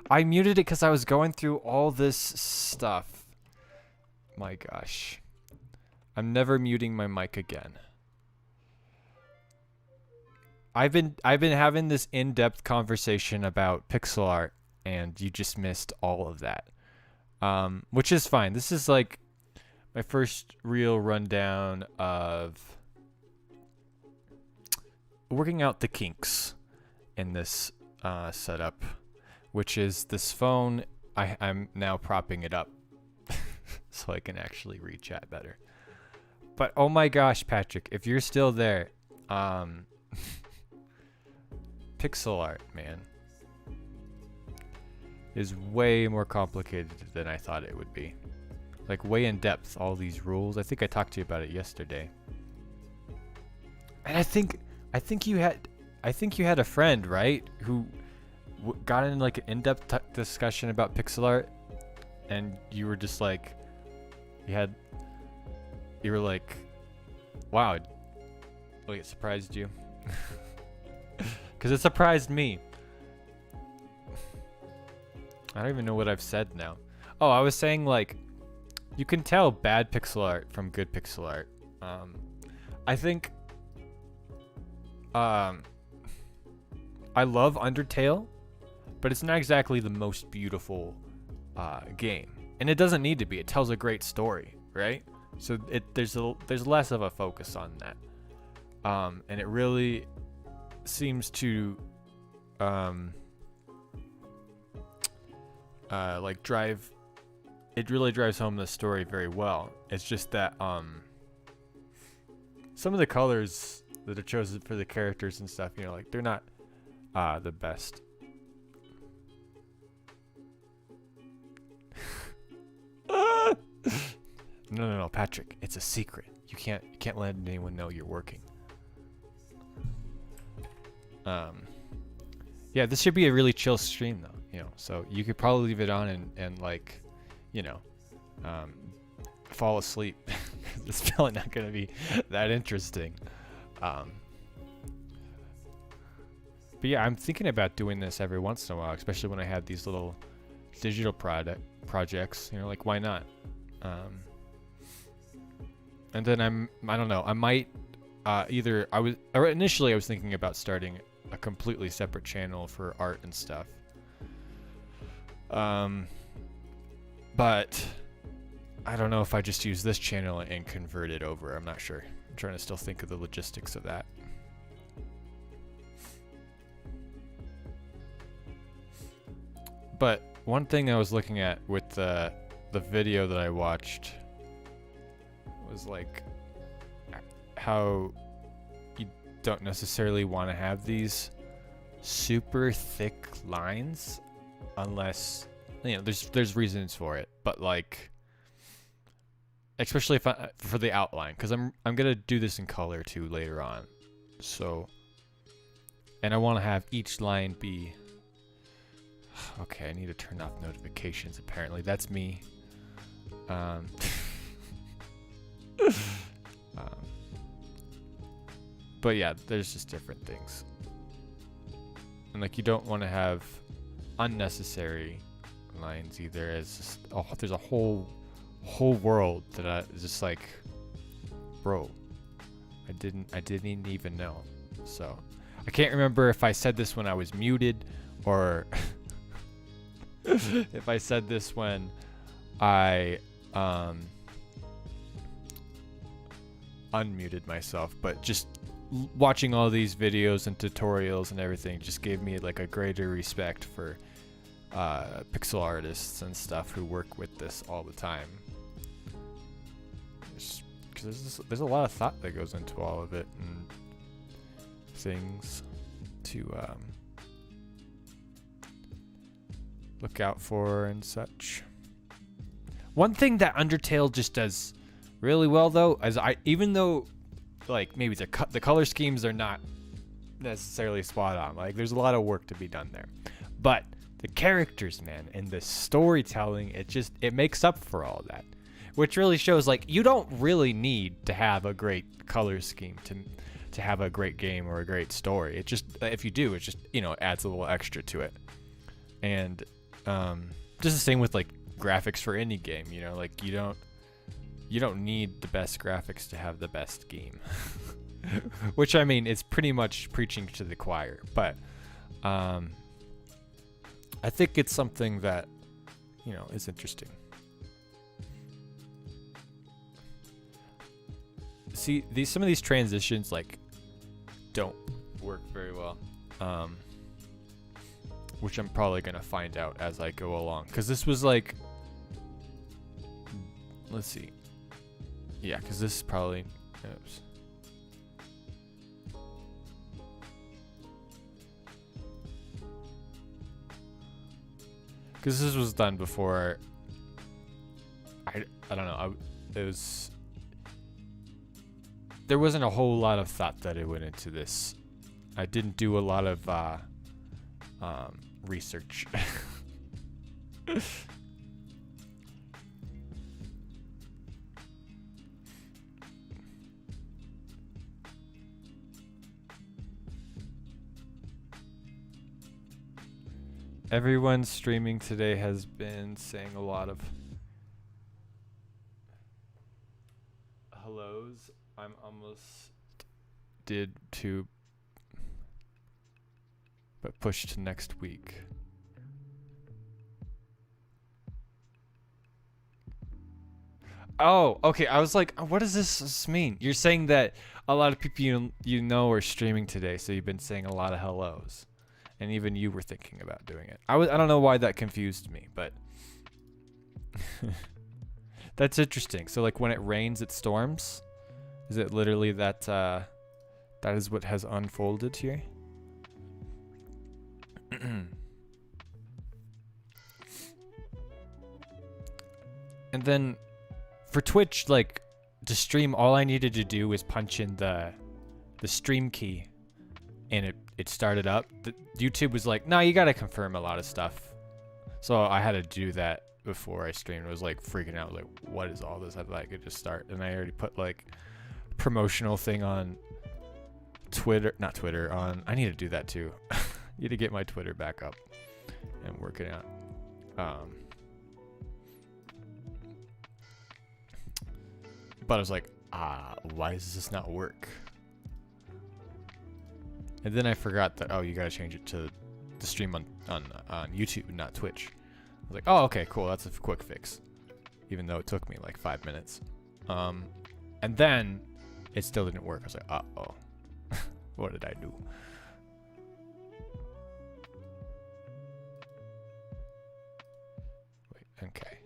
I muted it because I was going through all this stuff. My gosh. I'm never muting my mic again. I've been having this in-depth conversation about pixel art, and you just missed all of that. Which is fine. This is like my first real rundown of working out the kinks in this setup, which is this phone. I'm now propping it up so I can actually read chat better. But oh my gosh, Patrick, if you're still there, pixel art, man, is way more complicated than I thought it would be. Like way in depth, all these rules. I think I talked to you about it yesterday. And I think you had a friend, right, who got in like an in-depth discussion about pixel art, and you were just like, you were like, wow, like it surprised you. Because it surprised me. I don't even know what I've said now. Oh, I was saying like, you can tell bad pixel art from good pixel art. I think I love Undertale, but it's not exactly the most beautiful game, and it doesn't need to be. It tells a great story, right? So there's less of a focus on that, and it really seems to like drive. It really drives home the story very well. It's just that some of the colors that are chosen for the characters and stuff, you know, like they're not the best. No, Patrick, it's a secret. You can't let anyone know you're working. Yeah, this should be a really chill stream though, you know, so you could probably leave it on and like, you know, fall asleep. It's probably not gonna be that interesting. But yeah, I'm thinking about doing this every once in a while, especially when I have these little digital projects, you know, like why not? And then I don't know, I might initially I was thinking about starting a completely separate channel for art and stuff. But I don't know if I just use this channel and convert it over. I'm not sure. I'm trying to still think of the logistics of that. But one thing I was looking at with the video that I watched was like how you don't necessarily want to have these super thick lines unless, you know, there's reasons for it, but like especially if for the outline, because I'm gonna do this in color too later on, so, and I want to have each line be okay. I need to turn off notifications. Apparently that's me. But yeah, there's just different things, and like you don't want to have unnecessary lines either. It's just, oh, there's a whole world that is just like, bro, I didn't even know. So I can't remember if I said this when I was muted or if I said this when I unmuted myself, but just watching all these videos and tutorials and everything just gave me like a greater respect for pixel artists and stuff who work with this all the time. Because there's a lot of thought that goes into all of it and things to look out for and such. One thing that Undertale just does really well though, is even though like maybe the color schemes are not necessarily spot on, like there's a lot of work to be done there, but the characters, man, and the storytelling, it makes up for all that, which really shows like you don't really need to have a great color scheme to have a great game or a great story. It just, if you do, it just, you know, adds a little extra to it. And Just the same with like graphics for any game, you know, like you don't need the best graphics to have the best game. Which I mean, it's pretty much preaching to the choir, but I think it's something that, you know, is interesting. See, some of these transitions like don't work very well, which I'm probably gonna find out as I go along, because this was like, let's see, yeah, because this is probably, oops. Because this was done before, I don't know, there wasn't a whole lot of thought that it went into this. I didn't do a lot of research. Everyone streaming today has been saying a lot of hellos. I'm almost did to, but push to next week. Oh, okay. I was like, what does this mean? You're saying that a lot of people you know are streaming today, so you've been saying a lot of hellos. And even you were thinking about doing it. I don't know why that confused me, but that's interesting. So like when it rains, it storms. Is it literally that that is what has unfolded here? And then for Twitch, like to stream, all I needed to do was punch in the stream key, and it started up. YouTube was like, no, you gotta confirm a lot of stuff. So I had to do that before I streamed. I was like freaking out, like, what is all this? I thought I could just start, and I already put like promotional thing on Twitter, not Twitter, on, I need to do that too. Need to get my Twitter back up and work it out. But I was like, why does this not work? And then I forgot that, oh, you gotta change it to the stream on YouTube, not Twitch. I was like, oh, okay, cool, that's a quick fix. Even though it took me like 5 minutes. And then it still didn't work. I was like, uh-oh. What did I do? Wait, okay.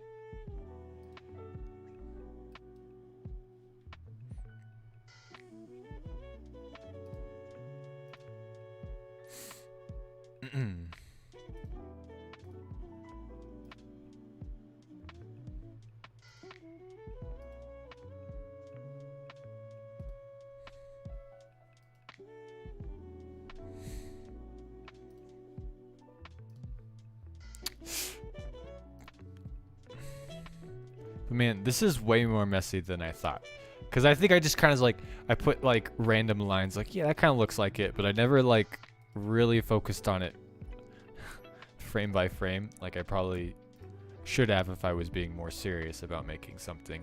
Man, this is way more messy than I thought. Because I think I just kind of like, I put like random lines like, yeah, that kind of looks like it. But I never like really focused on it frame by frame. Like I probably should have if I was being more serious about making something.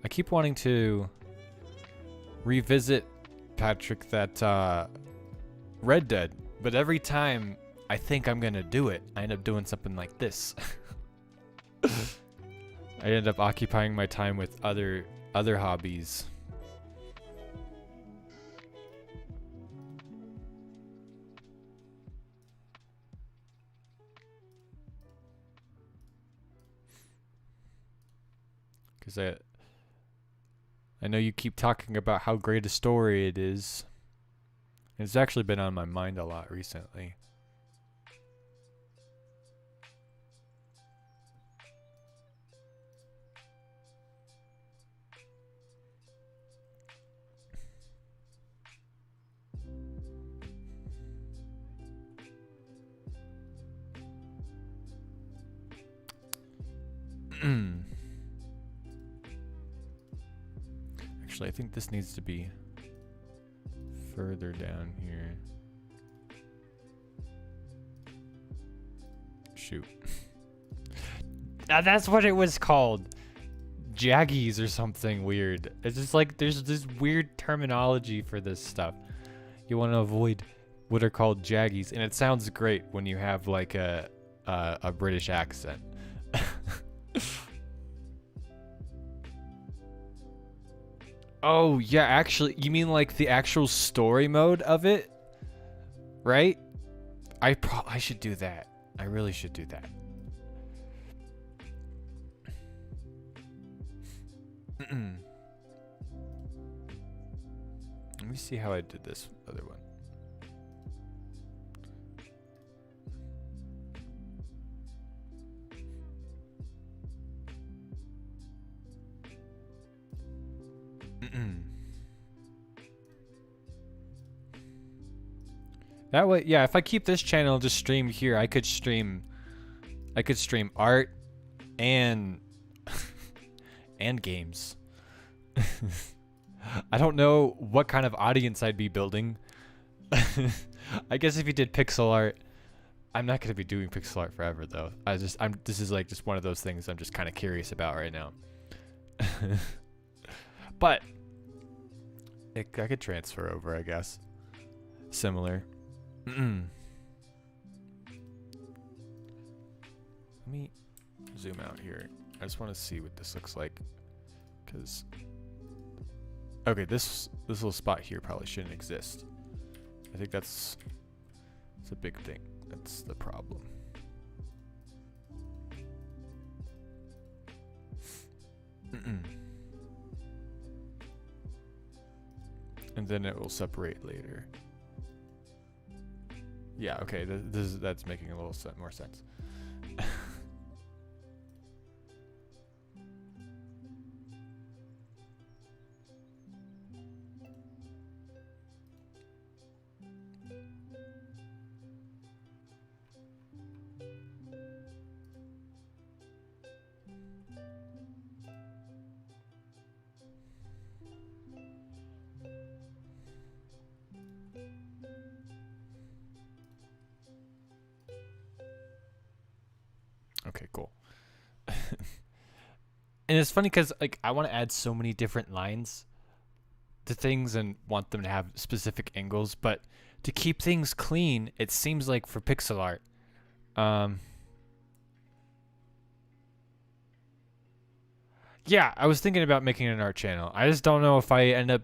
I keep wanting to revisit, Patrick, that Red Dead, but every time I think I'm gonna do it, I end up doing something like this. I end up occupying my time with other hobbies. Because I know you keep talking about how great a story it is. It's actually been on my mind a lot recently. Actually, I think this needs to be further down here. Shoot. That's what it was called. Jaggies or something weird. It's just like there's this weird terminology for this stuff. You want to avoid what are called jaggies, and it sounds great when you have like a British accent. Oh yeah, actually, you mean like the actual story mode of it, right? I should do that. I really should do that. Let me see how I did this other one. That way, yeah, if I keep this channel just stream here, I could stream art and and games. I don't know what kind of audience I'd be building. I guess if you did pixel art, I'm not going to be doing pixel art forever though. This is like just one of those things I'm just kind of curious about right now. But I could transfer over, I guess. Similar. Let me zoom out here. I just want to see what this looks like, because okay, this little spot here probably shouldn't exist. I think it's a big thing. That's the problem. And then it will separate later. Yeah, okay, that's making a little more sense. Okay, cool. And it's funny because like I want to add so many different lines to things and want them to have specific angles, but to keep things clean, it seems like for pixel art, yeah, I was thinking about making an art channel. I just don't know if I end up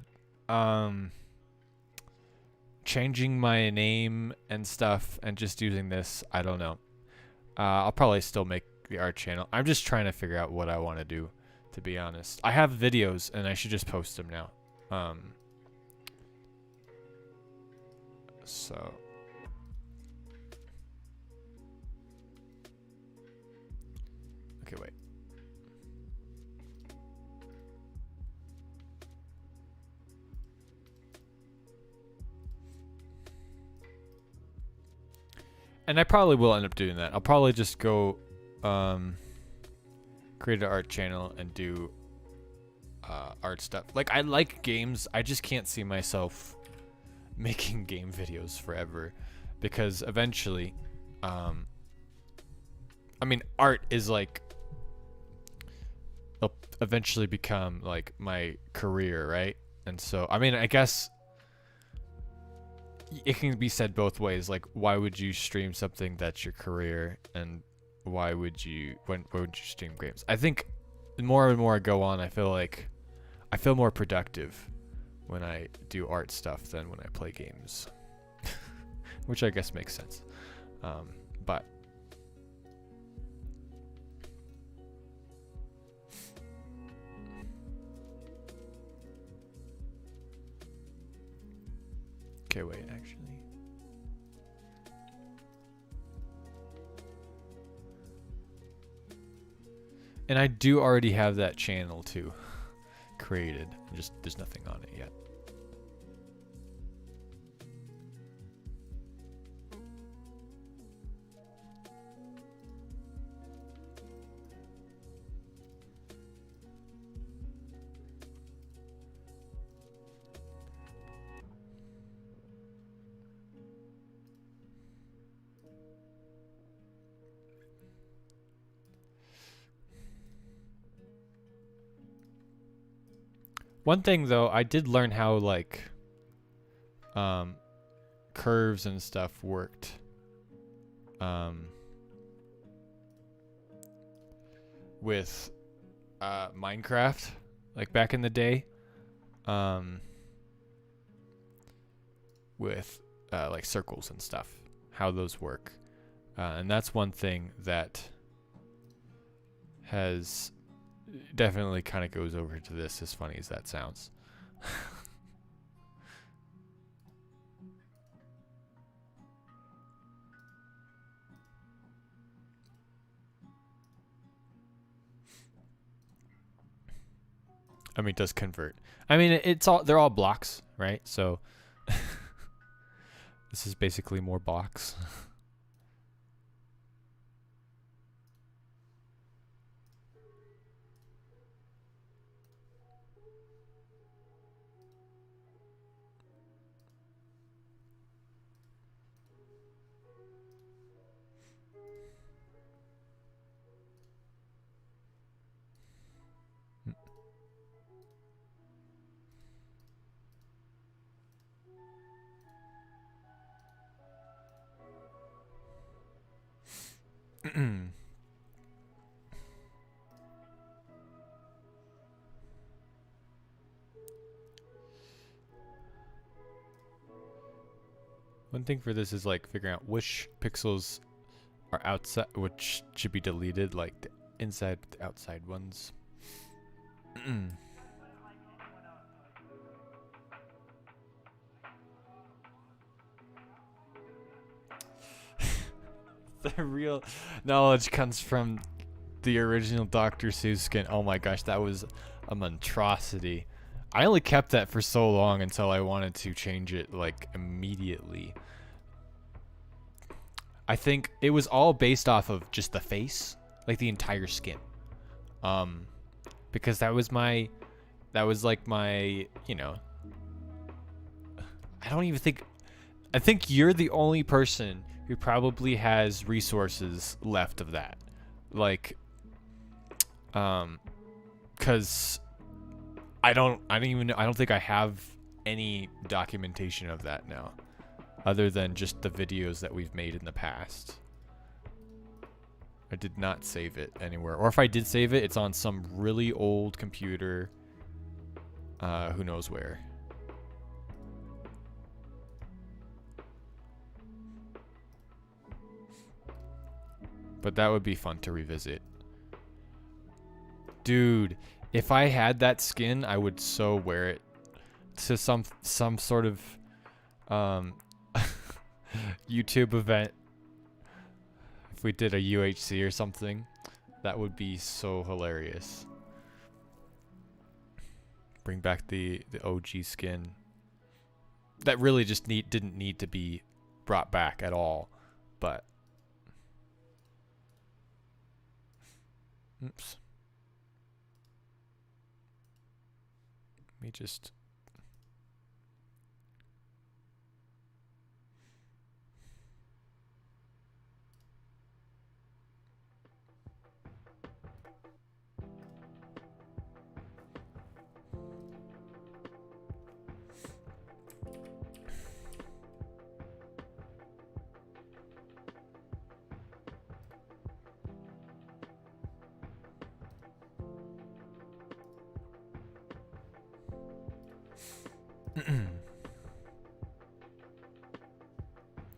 changing my name and stuff and just using this. I don't know. I'll probably still make the art channel. I'm just trying to figure out what I want to do, to be honest. I have videos and I should just post them now. So okay, wait. And I probably will end up doing that. I'll probably just go create an art channel and do art stuff. Like, I like games. I just can't see myself making game videos forever, because eventually, I mean, art is like, it'll eventually become like my career, right? And so, I mean, I guess it can be said both ways. Like, why would you stream something that's your career, and why would you stream games? I think the more and more I go on, I feel more productive when I do art stuff than when I play games, which I guess makes sense. But okay, wait, actually. And I do already have that channel too created. Just there's nothing on it yet. One thing though, I did learn how like curves and stuff worked. With Minecraft, like back in the day, with like circles and stuff, how those work, and that's one thing that has definitely kind of goes over to this, as funny as that sounds. I mean, it does convert. I mean, it's all, they're all blocks, right? So this is basically more blocks. One thing for this is like figuring out which pixels are outside, which should be deleted, like the inside, the outside ones. The real knowledge comes from the original Dr. Seuss skin. Oh my gosh, that was a monstrosity. I only kept that for so long until I wanted to change it like immediately. I think it was all based off of just the face, like the entire skin. Because that was like my, you know, I think you're the only person who probably has resources left of that. Like, cause I don't think I have any documentation of that now, other than just the videos that we've made in the past. I did not save it anywhere, or if I did save it, it's on some really old computer, who knows where. But that would be fun to revisit. Dude, if I had that skin, I would so wear it to some sort of YouTube event. If we did a UHC or something, that would be so hilarious. Bring back the OG skin. That really just didn't need to be brought back at all, but oops. Let me just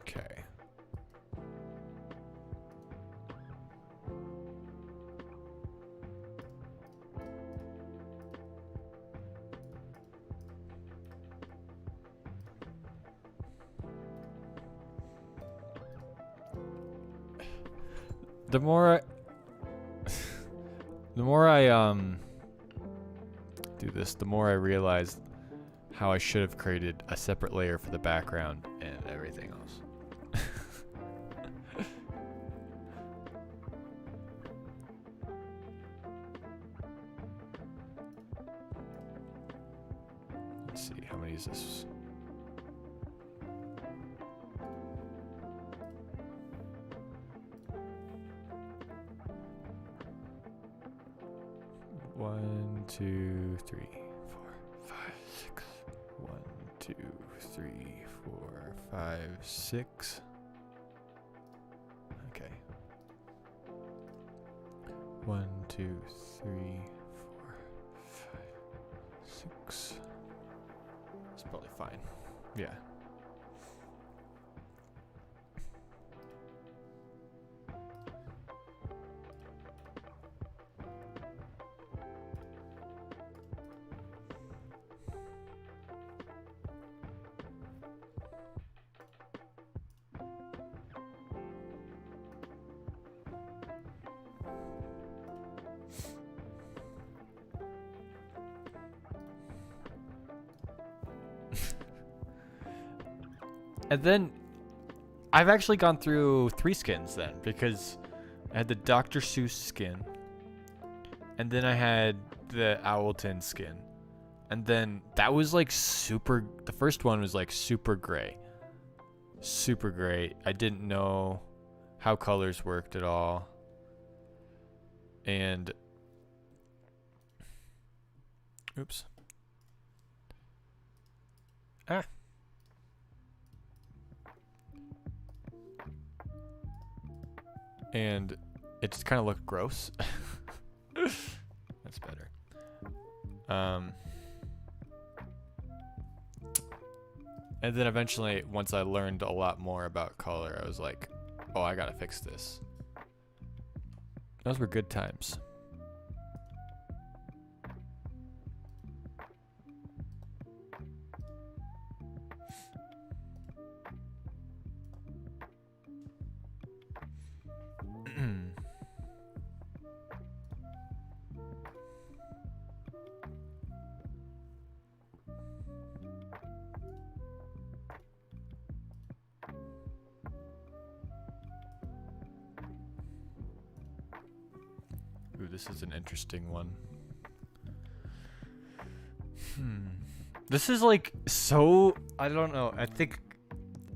okay. The more I do this, the more I realize how I should have created a separate layer for the background and everything else. Let's see, how many is this? One, two, three, 4, 3, 4, 5, 6. Okay. 1, 2, 3, 4, 5, 6. That's probably fine. Yeah. And then I've actually gone through 3 skins then, because I had the Dr. Seuss skin, and then I had the Owlton skin, and then that was like super. The first one was like super gray. Super gray. I didn't know how colors worked at all. And oops. Ah. And it just kind of looked gross. That's better. And then eventually, once I learned a lot more about color, I was like, oh, I gotta fix this. Those were good times. Ooh, this is an interesting one. This is like so, I don't know. I think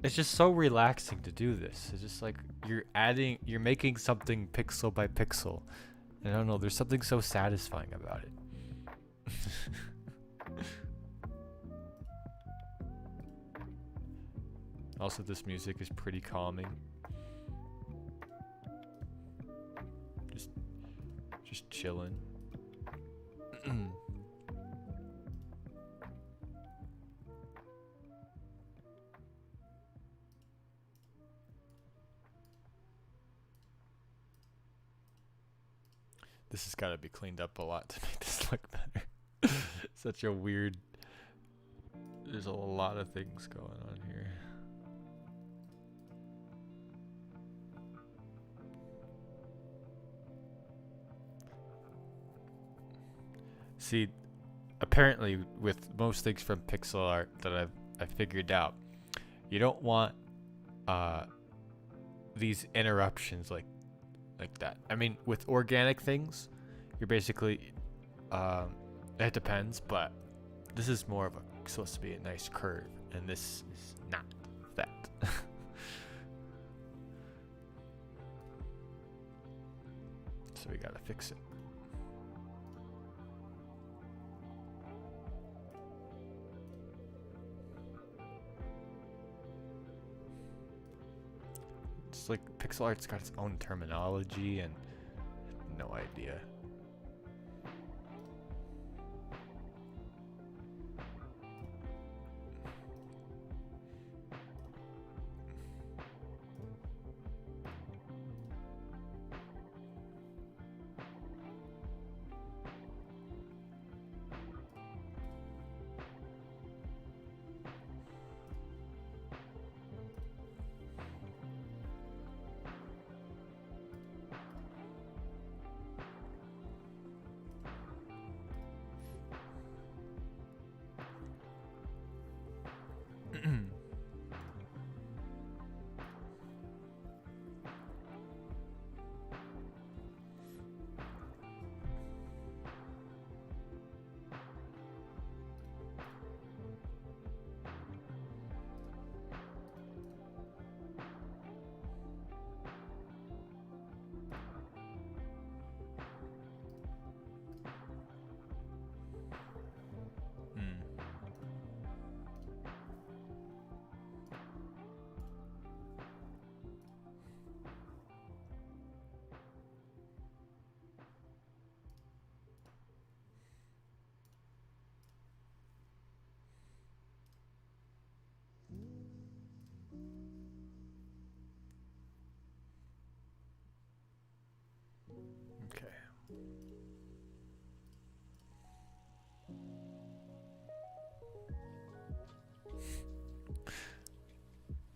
it's just so relaxing to do this. It's just like you're making something pixel by pixel. And I don't know, there's something so satisfying about it. Also, this music is pretty calming. Just chilling. This has got to be cleaned up a lot to make this look better. Such a weird. There's a lot of things going on here. See, apparently with most things from pixel art that I've figured out, you don't want these interruptions like that. I mean, with organic things, you're basically it depends, but this is more of a supposed to be a nice curve, and this is not that. So we gotta fix it. It's like pixel art's got its own terminology and no idea.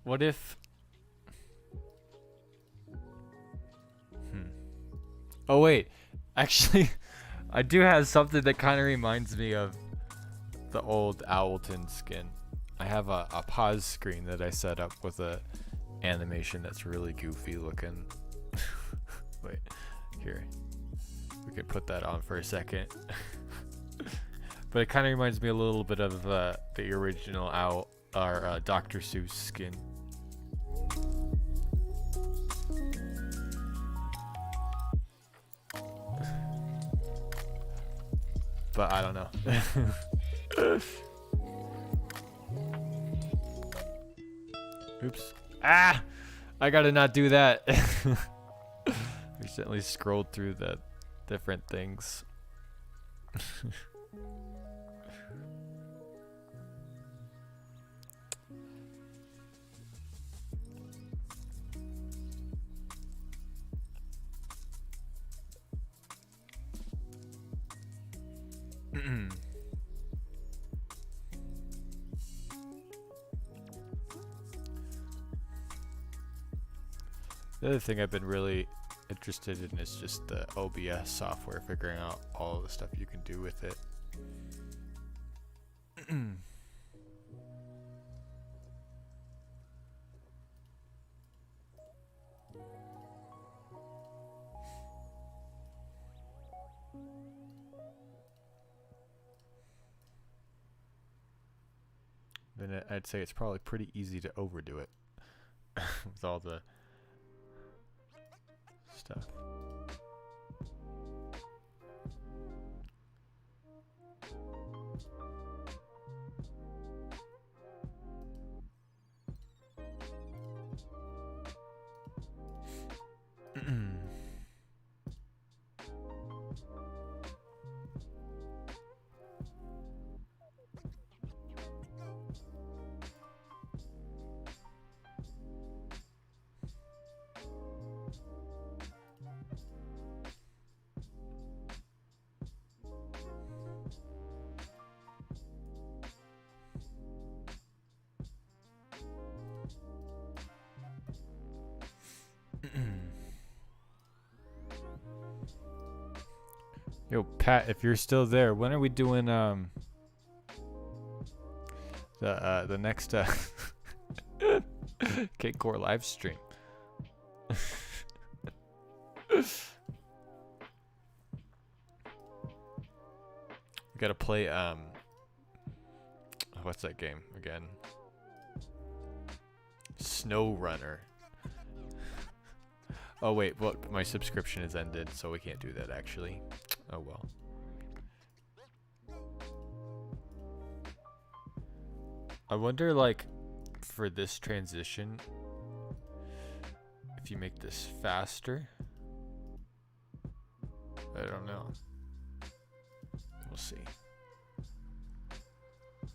What if... Oh wait, actually, I do have something that kind of reminds me of the old Owlton skin. I have a pause screen that I set up with a animation that's really goofy looking. Wait, here. We could put that on for a second. But it kind of reminds me a little bit of the original Owl, or Dr. Seuss skin. But I don't know. Oops. Ah! I gotta not do that. Recently scrolled through the different things. The other thing I've been really interested in is just the OBS software, figuring out all the stuff you can do with it. Then I'd say it's probably pretty easy to overdo it with all the stuff. Yo, Pat, if you're still there, when are we doing the next Cake Core live stream? We gotta play what's that game again? Snow Runner. Oh wait, well, my subscription is ended, so we can't do that actually. Oh well. I wonder, like, for this transition, if you make this faster. I don't know. We'll see.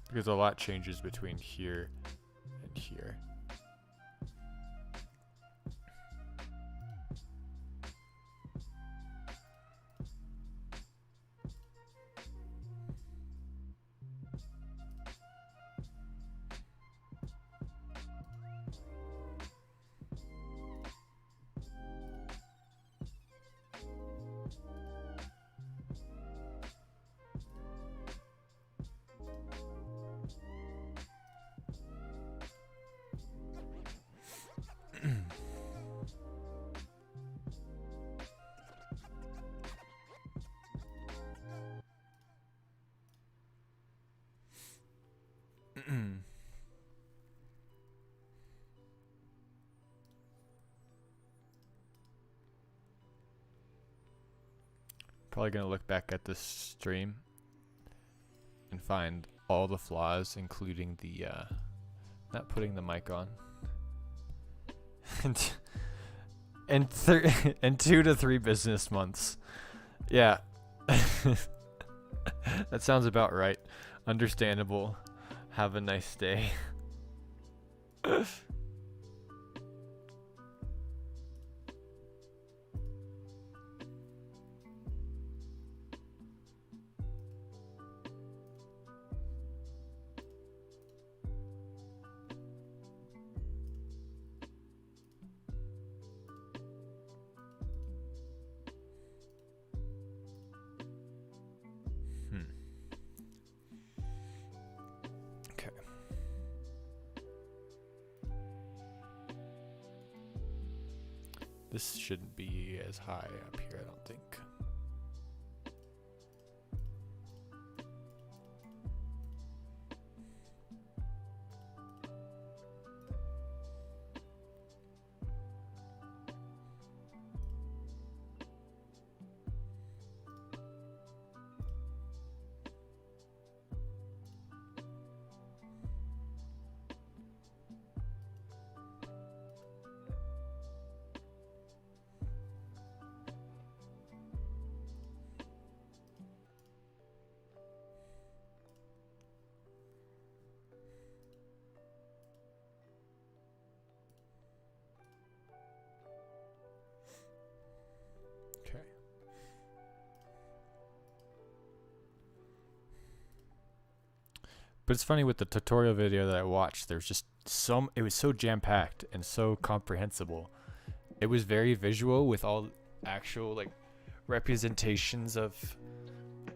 Because a lot changes between here and here. Probably gonna look back at this stream and find all the flaws, including the not putting the mic on, and and 2 to 3 business months. Yeah, that sounds about right. Understandable. Have a nice day. This shouldn't be as high up here, I don't think. Okay. But it's funny with the tutorial video that I watched, there's just it was so jam-packed and so comprehensible. It was very visual with all actual like representations of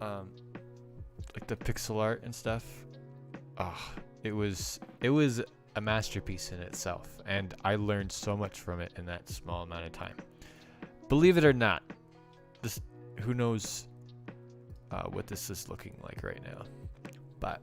like the pixel art and stuff. It was a masterpiece in itself, and I learned so much from it in that small amount of time. Believe it or not, who knows what this is looking like right now, but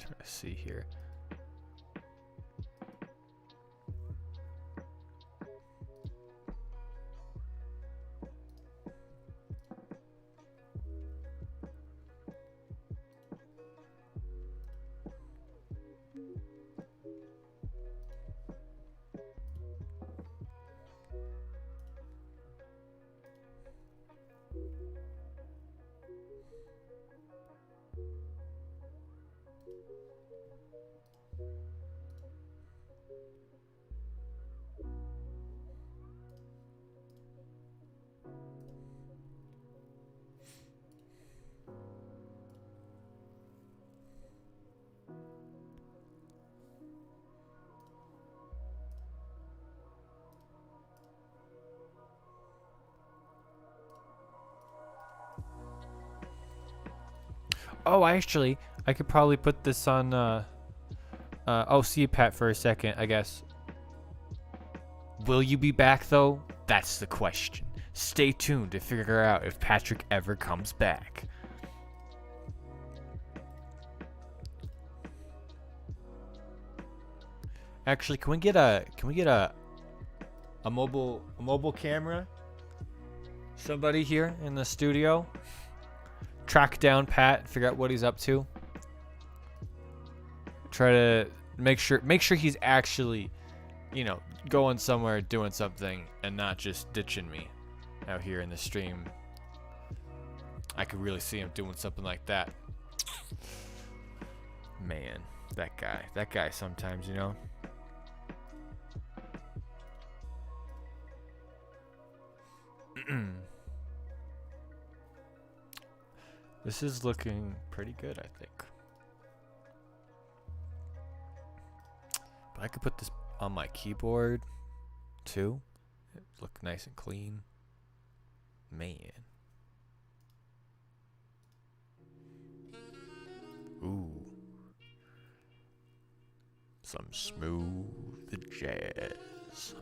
trying to see here. Oh, actually, I could probably put this on, oh, see you, Pat, for a second, I guess. Will you be back, though? That's the question. Stay tuned to figure out if Patrick ever comes back. Actually, can we get a mobile camera? Somebody here in the studio? Track down Pat, figure out what he's up to. Try to make sure he's actually, you know, going somewhere, doing something, and not just ditching me out here in the stream. I could really see him doing something like that. Man, that guy sometimes, you know. This is looking pretty good, I think. But I could put this on my keyboard too. It look nice and clean. Man. Ooh. Some smooth jazz.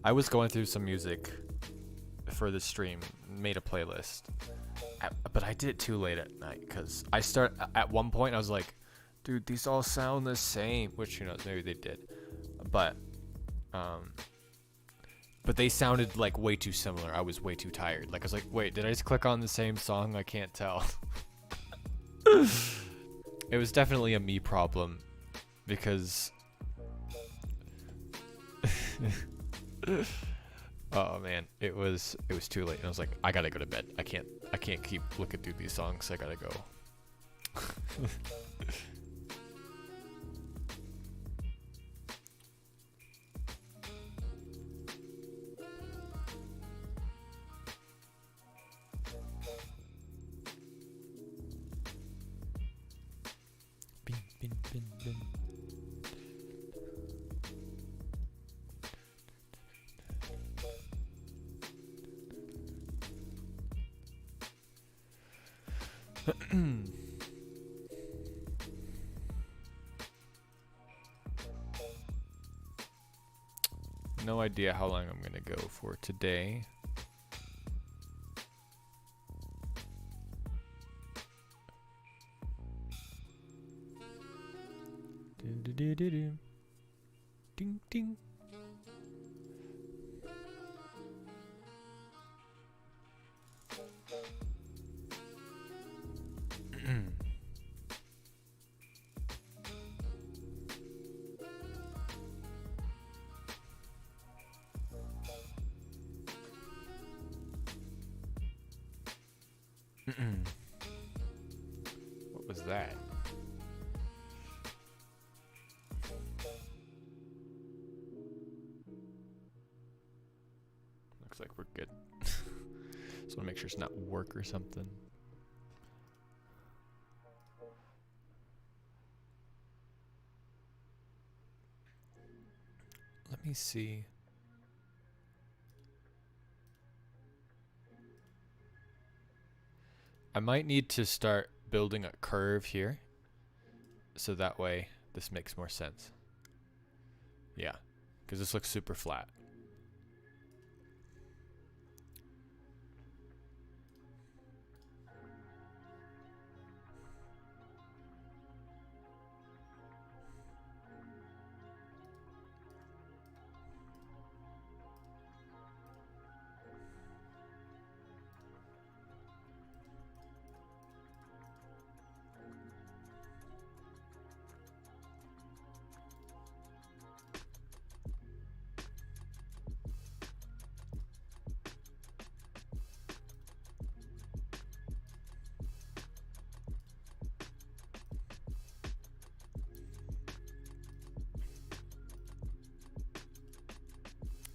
I was going through some music for the stream, made a playlist, but I did it too late at night because at one point I was like, dude, these all sound the same, which who knows, maybe they did, but they sounded like way too similar. I was way too tired. Like I was like, wait, did I just click on the same song? I can't tell. It was definitely a me problem because oh man, it was too late and I was like, I gotta go to bed. I can't keep looking through these songs. I gotta go. Bin. No idea how long I'm gonna go for today. Ding ding. What was that? Looks like we're good. Just want to make sure it's not work or something. Let me see. I might need to start building a curve here, so that way this makes more sense. Yeah, because this looks super flat.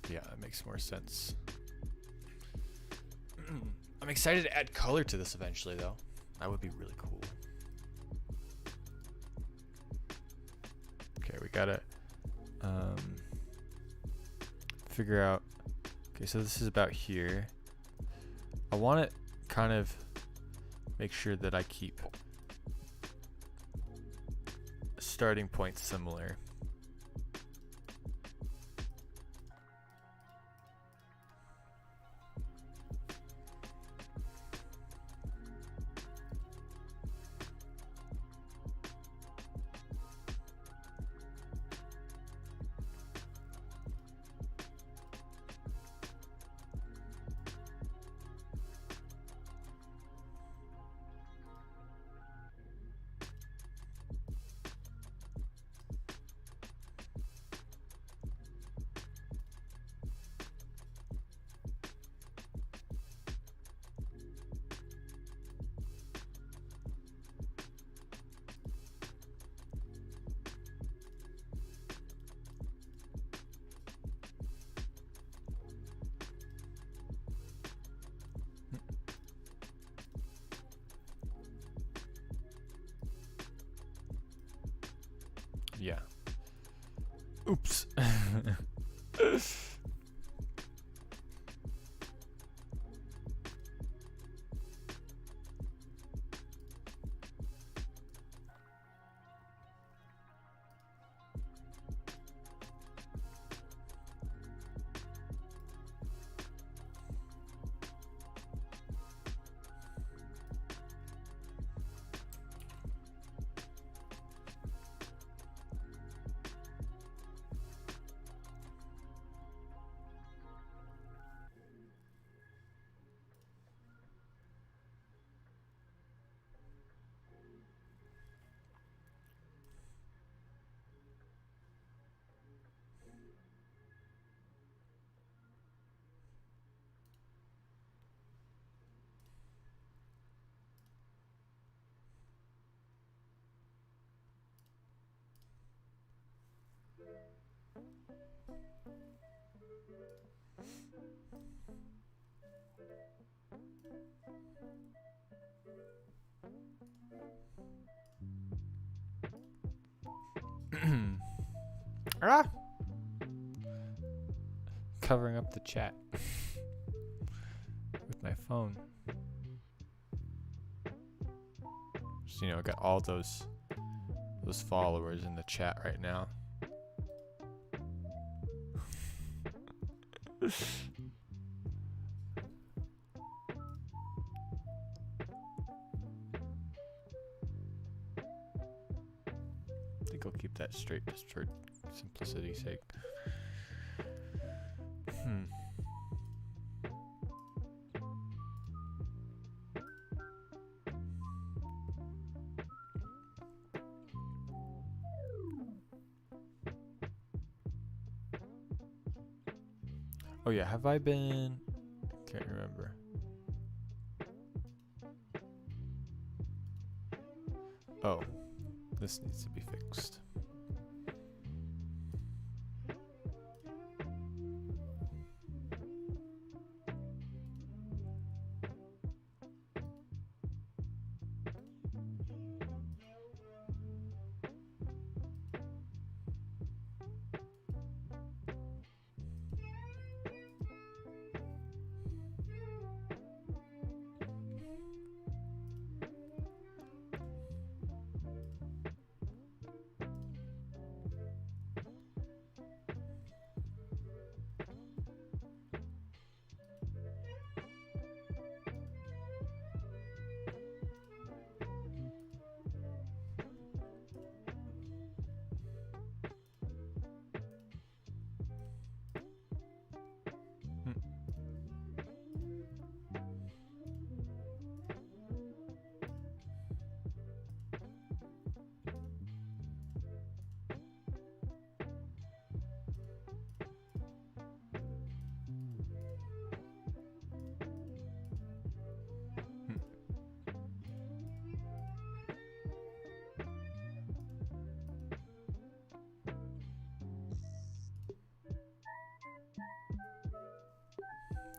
Yeah, that makes more sense. I'm excited to add color to this eventually, though. That would be really cool. Okay, we gotta figure out. Okay, so this is about here. I want to kind of make sure that I keep starting points similar. Yeah. Oops. Ah! Covering up the chat with my phone. So, you know, I got all those followers in the chat right now. I think I'll keep that straight just for simplicity's sake. Oh yeah, have I been? Can't remember. Oh, this needs to be fixed.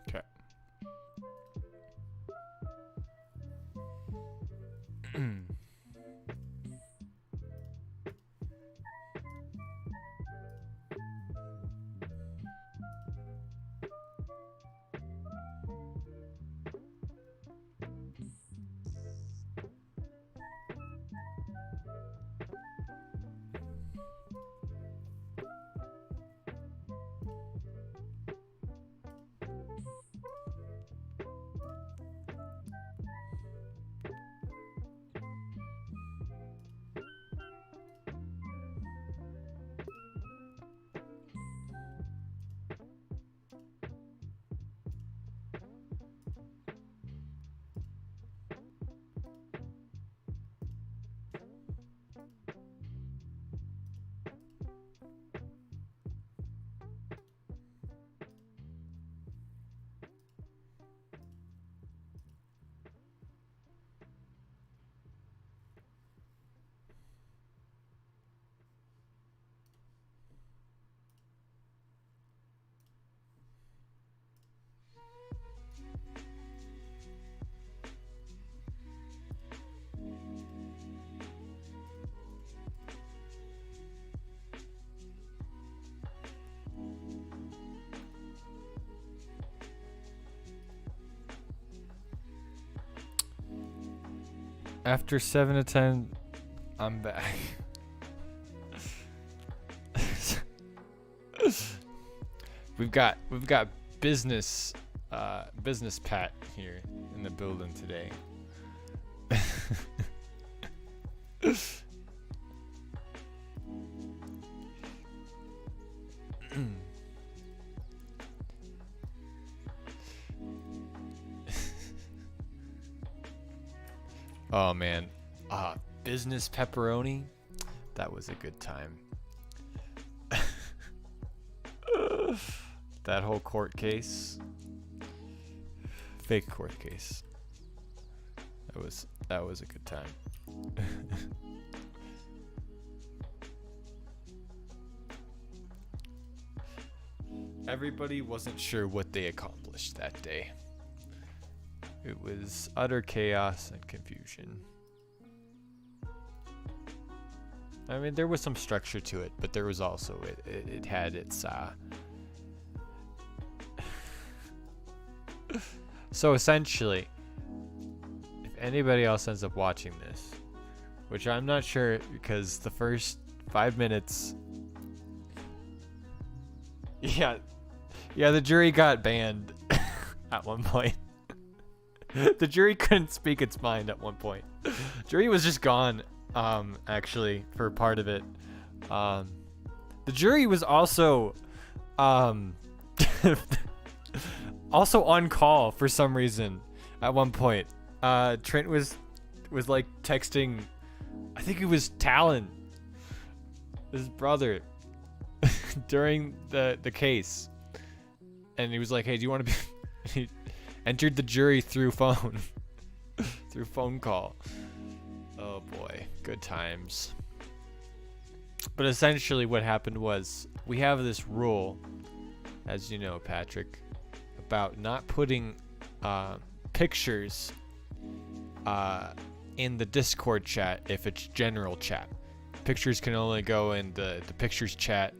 Okay. After 7 to 10, I'm back. We've got business Pat here in the building today. Oh man, business pepperoni, that was a good time. That whole court case, fake court case. That was a good time. Everybody wasn't sure what they accomplished that day. It was utter chaos and confusion. I mean, there was some structure to it, but there was also it had its so essentially, if anybody else ends up watching this, which I'm not sure because the first 5 minutes, yeah, the jury got banned at one point. The jury couldn't speak its mind at one point. Jury was just gone, actually, for part of it. The jury was also, also on call for some reason at one point. Trent was like texting, I think it was Talon, his brother, during the case, and he was like, "Hey, do you want to be?" He entered the jury through phone, through phone call. Oh boy, good times. But essentially, what happened was we have this rule, as you know, Patrick, about not putting pictures in the Discord chat if it's general chat. Pictures can only go in the pictures chat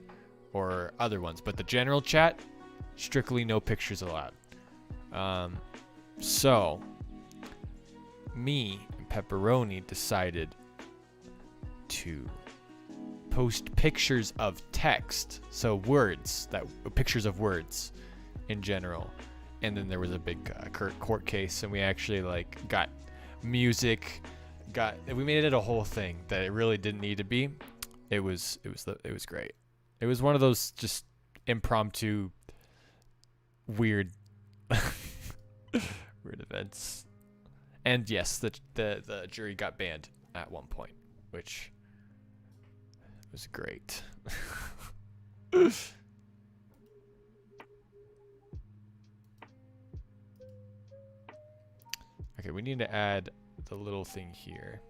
or other ones, but the general chat, strictly no pictures allowed. So me and Pepperoni decided to post pictures of text, so words, pictures of words in general. And then there was a big court case, and we actually like got music, we made it a whole thing that it really didn't need to be. It was great. It was one of those just impromptu weird weird events. And yes, the jury got banned at one point, which was great. Okay, we need to add the little thing here.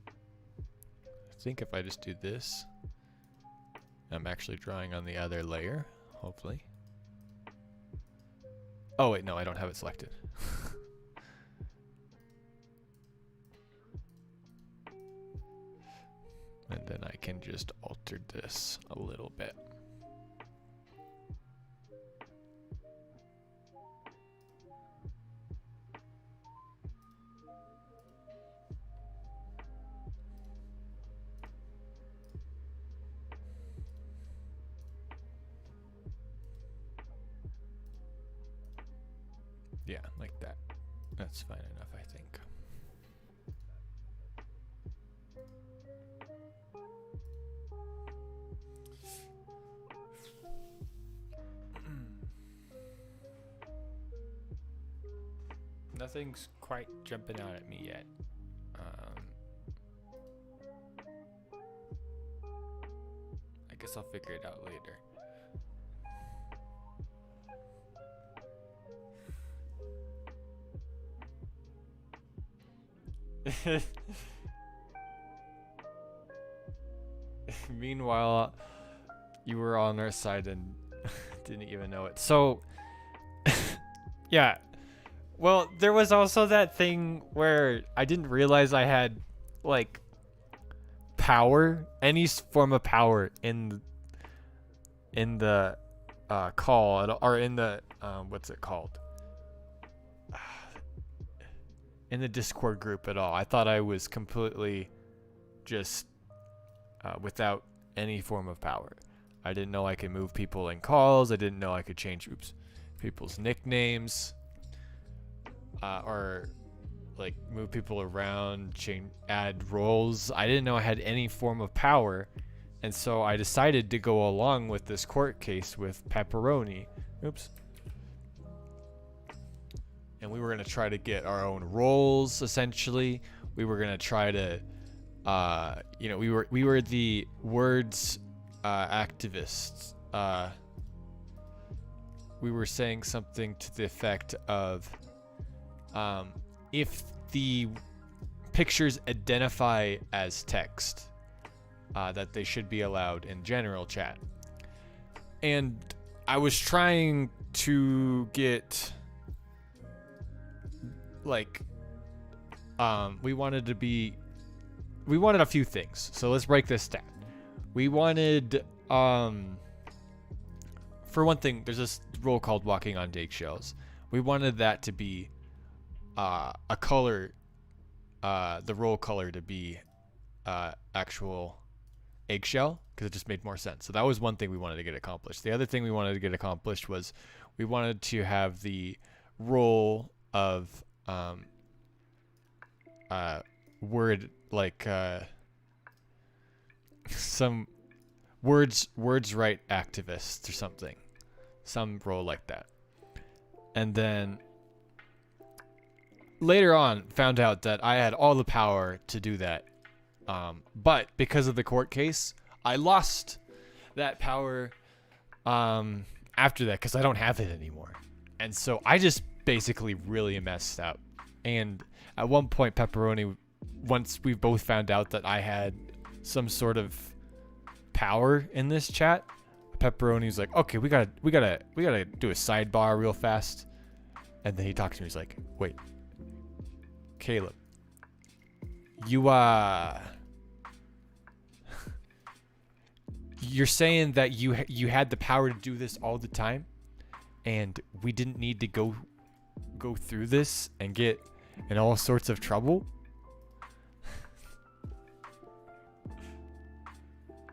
I think if I just do this, I'm actually drawing on the other layer, hopefully. Oh wait, no, I don't have it selected. And then I can just alter this a little bit. Yeah, like that. That's fine enough, I think. Nothing's quite jumping out at me yet. I guess I'll figure it out later. Meanwhile, you were on our side and didn't even know it. So, yeah. Well, there was also that thing where I didn't realize I had, like, power, any form of power in the call, or in the, what's it called? In the Discord group at all. I thought I was completely just without any form of power. I didn't know I could move people in calls. I didn't know I could change people's nicknames, or like move people around, add roles. I didn't know I had any form of power, and so I decided to go along with this court case with Pepperoni. Oops. And we were going to try to get our own roles, essentially. We were going to try to, you know, we were the words activists. We were saying something to the effect of, if the pictures identify as text, that they should be allowed in general chat. And I was trying to get like we wanted a few things. So let's break this down. We wanted for one thing, there's this role called walking on eggshells. We wanted that to be a color, the role color to be actual eggshell, because it just made more sense. So that was one thing we wanted to get accomplished. The other thing we wanted to get accomplished was we wanted to have the role of word, like some words right activists or something, some role like that. And then later on found out that I had all the power to do that, but because of the court case, I lost that power after that, because I don't have it anymore. And so I just basically really messed up. And at one point, Pepperoni, once we both found out that I had some sort of power in this chat, Pepperoni's like, okay, we gotta do a sidebar real fast. And then he talks to me, he's like, wait, Caleb, you're saying that you had the power to do this all the time, and we didn't need to go through this and get in all sorts of trouble?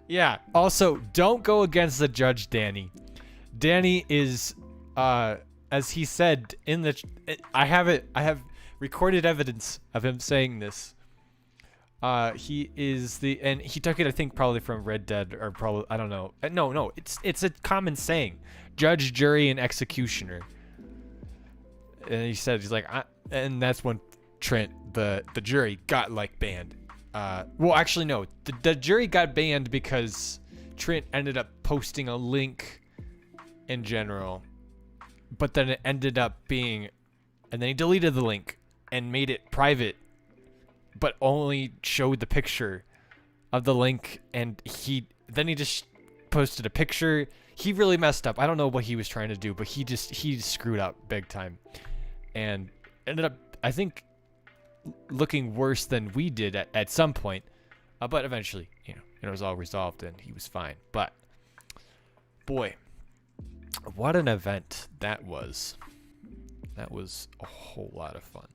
Yeah. Also, don't go against the judge, Danny. Danny is, as he said in the, I have recorded evidence of him saying this. He is and he took it, I think, probably from Red Dead, or probably, I don't know. No, it's a common saying. Judge, jury, and executioner. And he said, he's like, and that's when Trent, the jury, got like banned. Well, actually, no. The jury got banned because Trent ended up posting a link in general, but then it ended up being, and then he deleted the link and made it private, but only showed the picture of the link, and then he just posted a picture. He really messed up. I don't know what he was trying to do, but he screwed up big time, and ended up, I think, looking worse than we did at some point. But eventually, it was all resolved and he was fine. But boy, what an event that was. That was a whole lot of fun.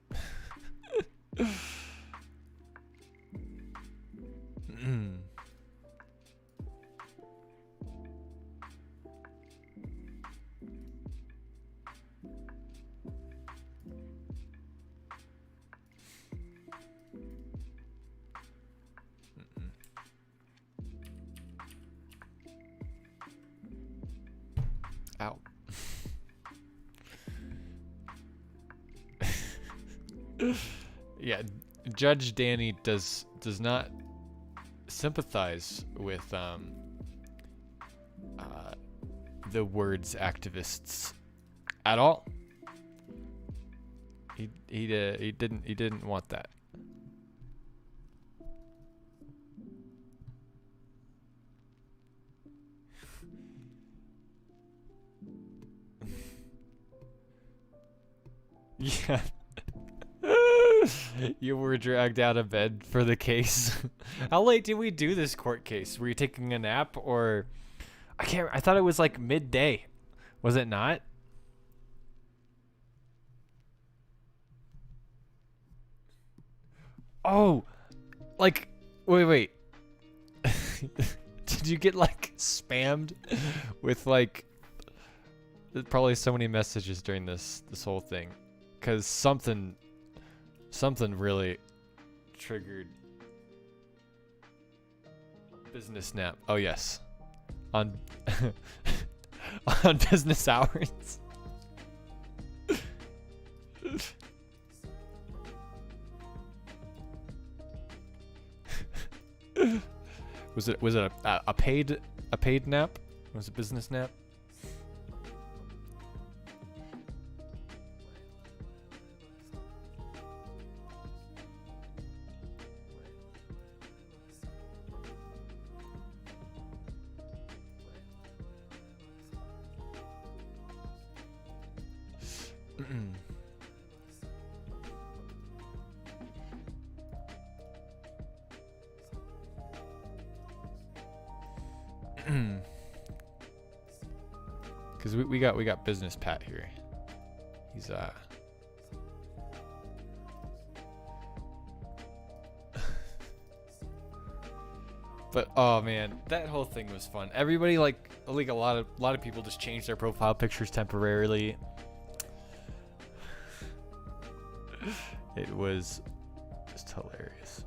Ow. Yeah, Judge Danny does not sympathize with the words activists at all. He didn't want that. Yeah. You were dragged out of bed for the case. How late did we do this court case? Were you taking a nap, or I thought it was like midday. Was it not? Oh, like, wait. Did you get like spammed with like probably so many messages during this whole thing? Because something really triggered business nap. Oh yes, on on business hours. Was it a paid nap? Was it a business nap? Because we got business Pat here. He's But oh man, that whole thing was fun. Everybody like a lot of people just changed their profile pictures temporarily. It was just hilarious.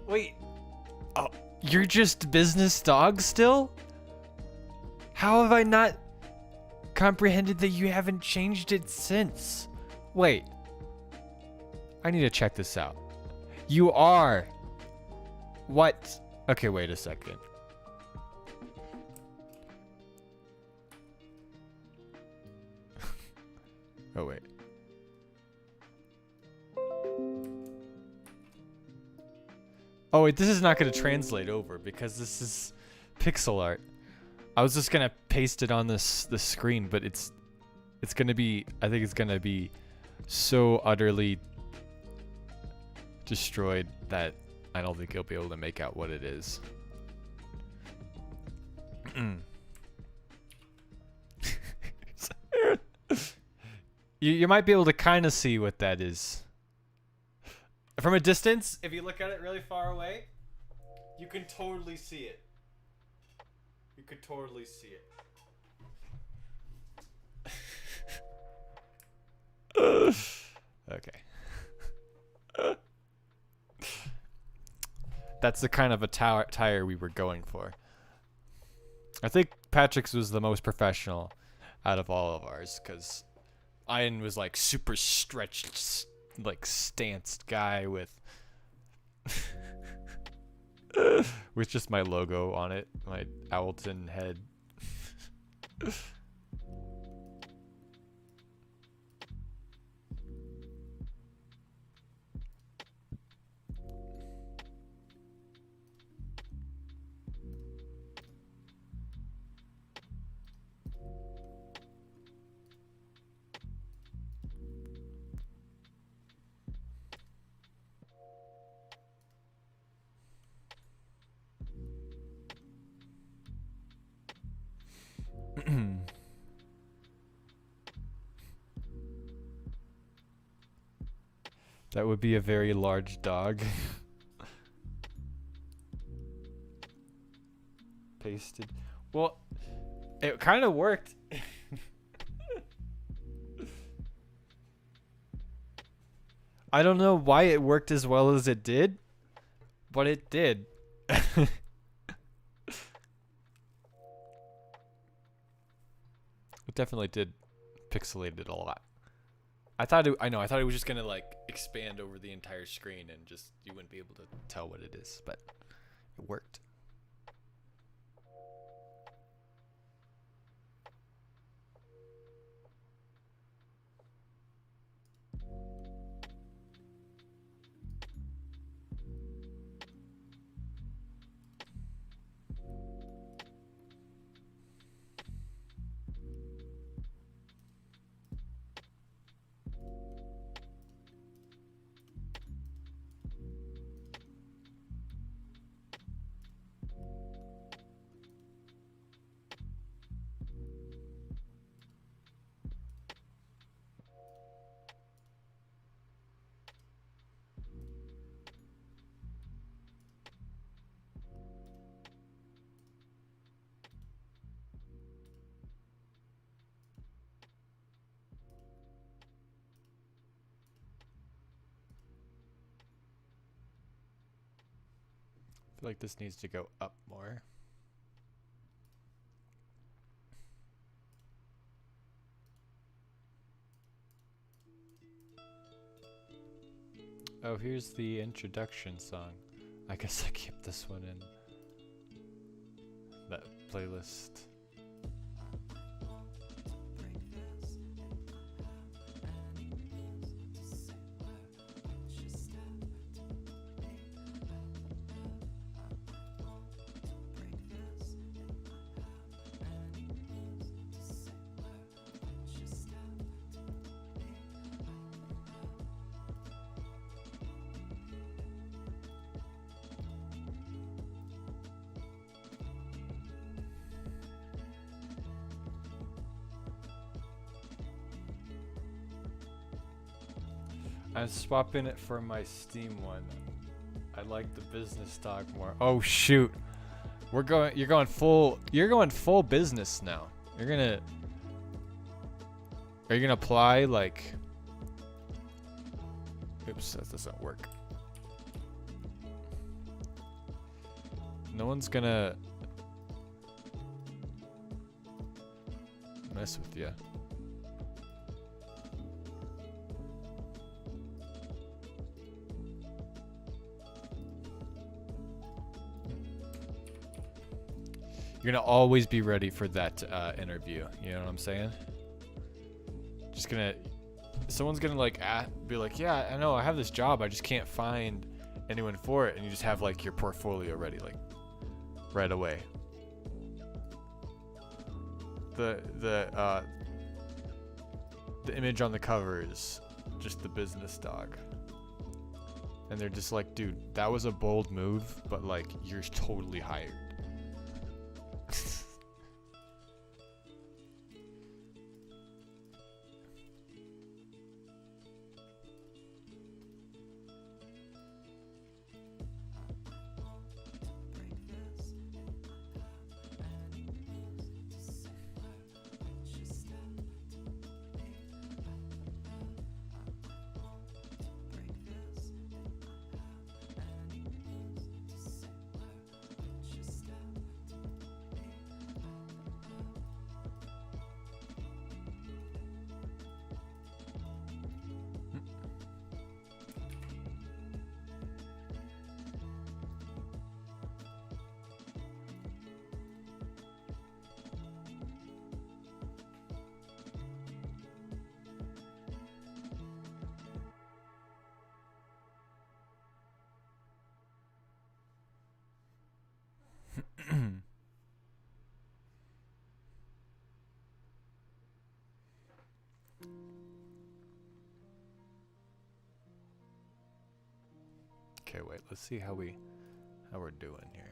Wait. Oh, you're just business dog still? How have I not comprehended that you haven't changed it since? Wait. I need to check this out. You are. What? Okay, wait a second. Oh, wait. Oh wait, this is not going to translate over because this is pixel art. I was just going to paste it on the screen, but it's going to be, I think it's going to be so utterly destroyed that I don't think you'll be able to make out what it is. You might be able to kind of see what that is. From a distance, if you look at it really far away, you can totally see it. You could totally see it. Okay. That's the kind of a tire we were going for. I think Patrick's was the most professional out of all of ours, because Ian was like super stretched, like stanced guy with with just my logo on it, my Owlton head. That would be a very large dog. Pasted. Well, it kind of worked. I don't know why it worked as well as it did, but it did. It definitely did pixelate it a lot. I thought it was just gonna like expand over the entire screen and just you wouldn't be able to tell what it is, but it worked. I feel like this needs to go up more. Oh, here's the introduction song. I guess I kept this one in that playlist. I'm swapping it for my Steam one. I like the business dog more. Oh shoot. You're going full business now. Are you gonna apply like oops, that doesn't work. No one's gonna mess with you. You're gonna always be ready for that interview. You know what I'm saying? Someone's gonna like be like, yeah, I know I have this job, I just can't find anyone for it, and you just have like your portfolio ready, like right away. The image on the cover is just the business dog, and they're just like, dude, that was a bold move, but like you're totally hired. Okay, wait, let's see how we're doing here.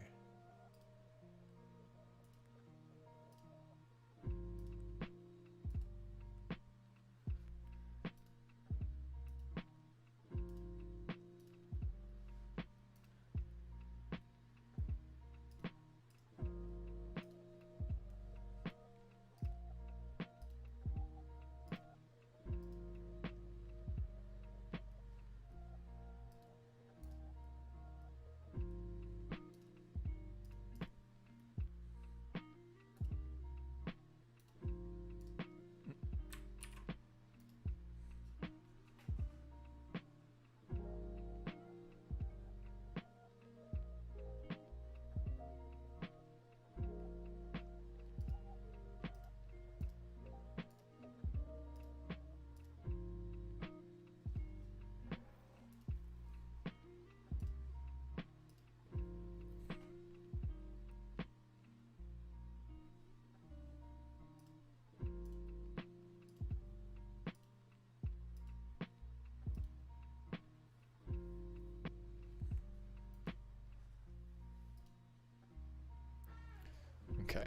Okay.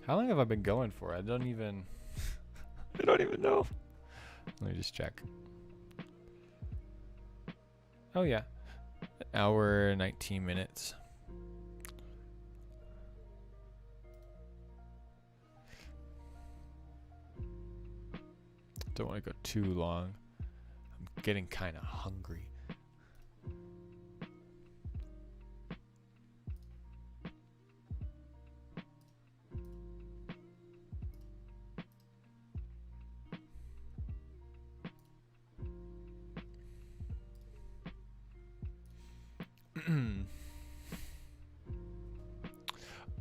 How long have I been going for? I don't even know. Let me just check. Oh yeah. An hour 19 minutes. Don't want to go too long. I'm getting kind of hungry.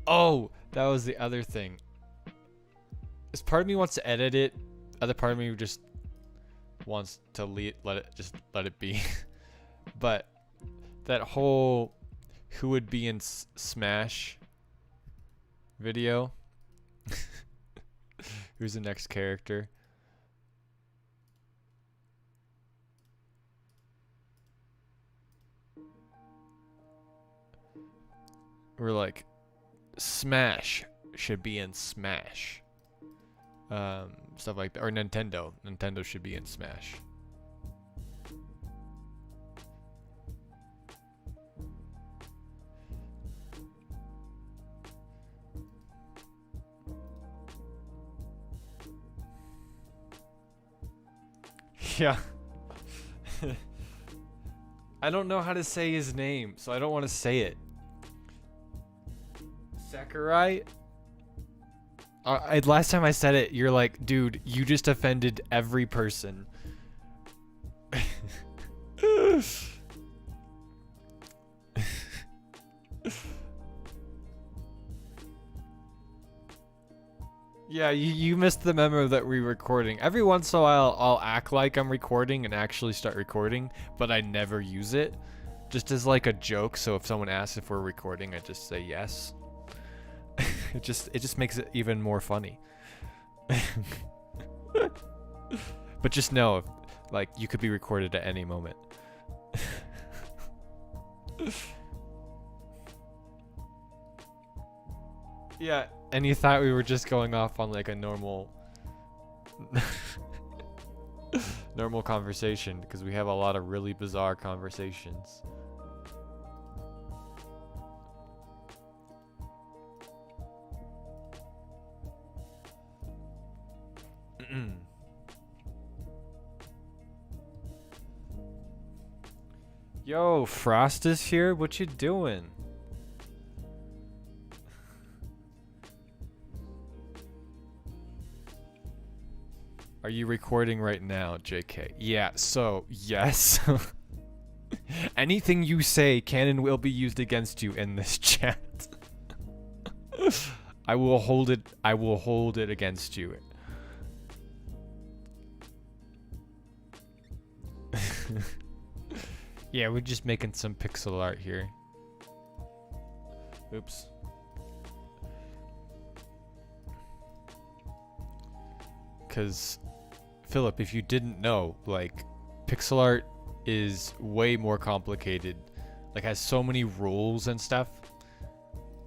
Oh, that was the other thing. This part of me wants to edit it. Other part of me just wants to let it be. But that whole who would be in Smash video. Who's the next character? We're like, Smash should be in Smash. Stuff like that. Or Nintendo. Nintendo should be in Smash. Yeah. I don't know how to say his name, so I don't want to say it. Sakurai? Last time I said it, you're like, dude, you just offended every person. Yeah, you missed the memo that we're recording. Every once in a while, I'll act like I'm recording and actually start recording, but I never use it. Just as like a joke, so if someone asks if we're recording, I just say yes. It just makes it even more funny. But just know, like, you could be recorded at any moment. Yeah, and you thought we were just going off on like a normal normal conversation, because we have a lot of really bizarre conversations. Yo, Frost is here? What you doing? Are you recording right now, JK? Yeah, so, yes. Anything you say can and will be used against you in this chat. I will hold it against you. Yeah, we're just making some pixel art here. Oops. Because, Philip, if you didn't know, like, pixel art is way more complicated. Like, has so many rules and stuff.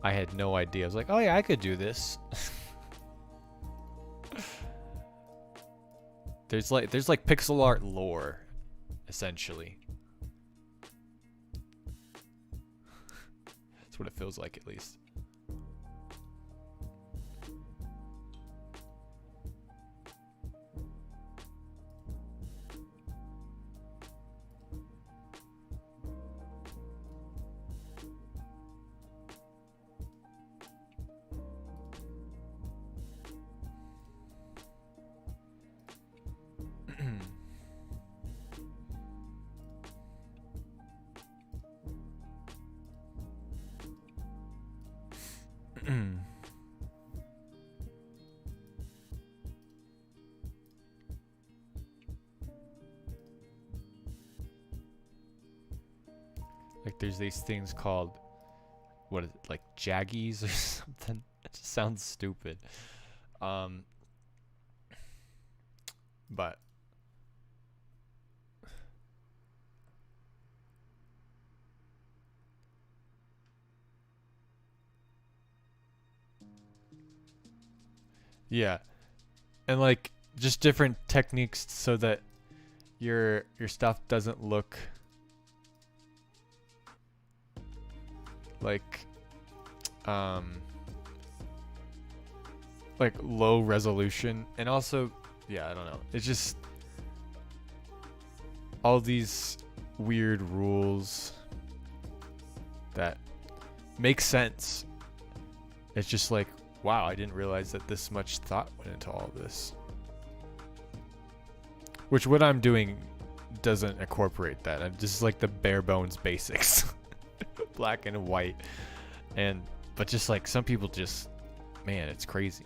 I had no idea. I was like, oh yeah, I could do this. There's like pixel art lore, essentially. That's what it feels like, at least. Like, there's these things called, what is it, like jaggies or something? It just sounds stupid. But yeah, and like just different techniques so that your stuff doesn't look like low resolution. And also, yeah, I don't know, it's just all these weird rules that make sense. It's just like, wow, I didn't realize that this much thought went into all this. Which what I'm doing doesn't incorporate that. I'm just like the bare bones basics. Black and white. But just like some people just, man, it's crazy.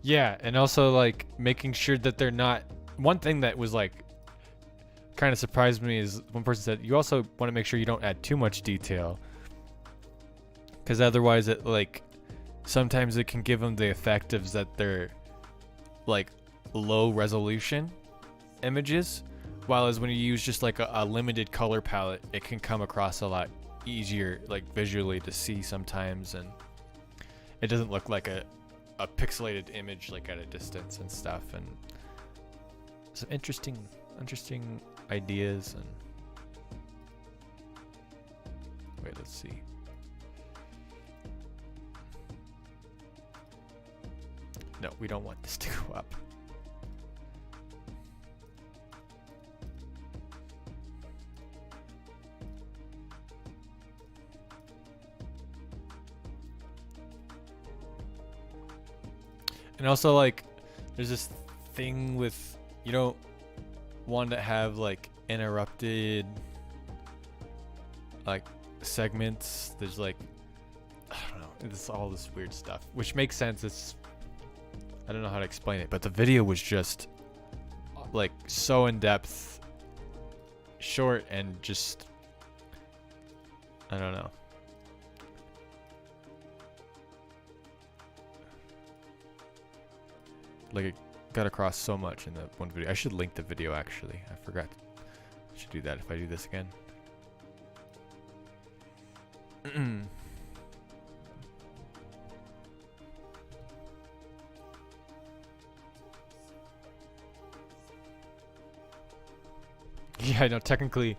Yeah, and also like making sure that they're not. One thing that was like kind of surprised me is one person said you also want to make sure you don't add too much detail, because otherwise it like sometimes it can give them the effect of that they're like low resolution images, while as when you use just like a limited color palette, it can come across a lot easier like visually to see sometimes, and it doesn't look like a pixelated image like at a distance and stuff. And some interesting ideas. And wait, let's see. No, we don't want this to go up. And also, like, there's this thing with, you don't want to have like interrupted like segments. There's like, I don't know, it's all this weird stuff, which makes sense. It's, I don't know how to explain it, but the video was just like so in depth, short, and just, I don't know. Like it got across so much in the one video. I should link the video actually. I forgot. I should do that if I do this again. Yeah, I know technically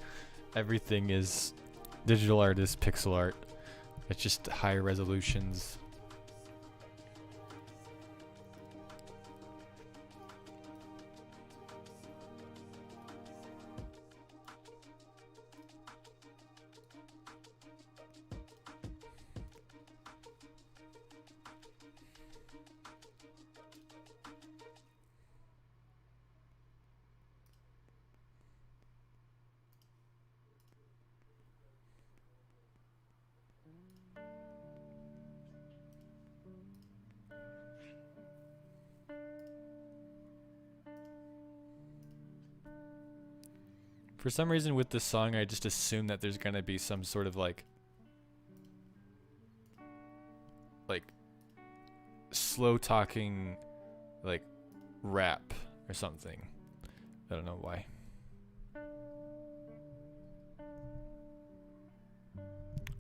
everything is digital art is pixel art. It's just higher resolutions. For some reason with this song, I just assume that there's gonna be some sort of like slow talking like rap or something. I don't know why.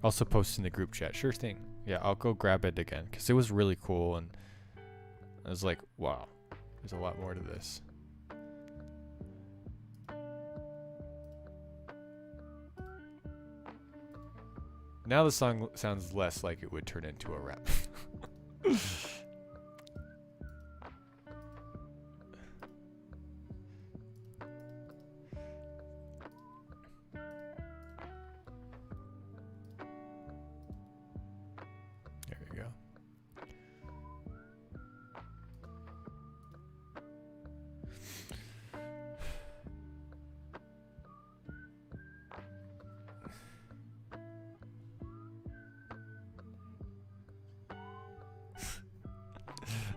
Also post in the group chat. Sure thing. Yeah, I'll go grab it again because it was really cool, and I was like, wow, there's a lot more to this. Now the song sounds less like it would turn into a rap. There we go.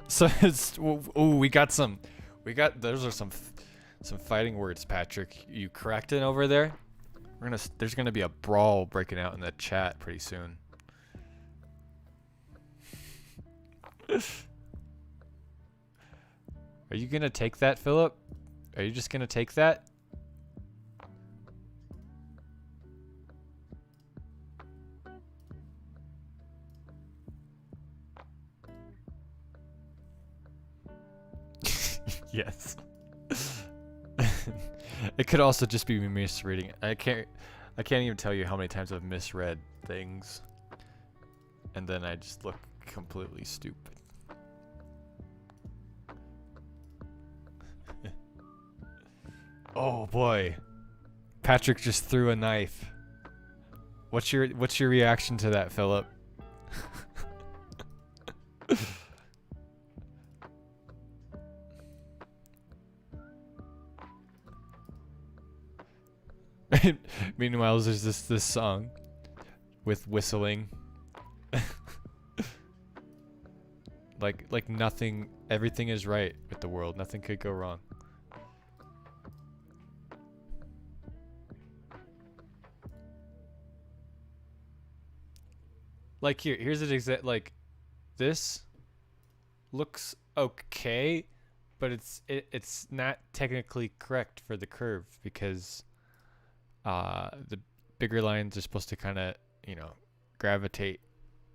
So it's, oh, we got those are some fighting words, Patrick. You correcting over there? There's gonna be a brawl breaking out in the chat pretty soon. Are you gonna take that, Philip? Are you just gonna take that? Yes. It could also just be me misreading it. I can't even tell you how many times I've misread things, and then I just look completely stupid. Oh boy. Patrick just threw a knife. What's your reaction to that, Philip? Meanwhile, there's this song with whistling. like nothing, everything is right with the world. Nothing could go wrong. Like here's an exact, like this looks okay, but it's not technically correct for the curve because the bigger lines are supposed to kind of, you know, gravitate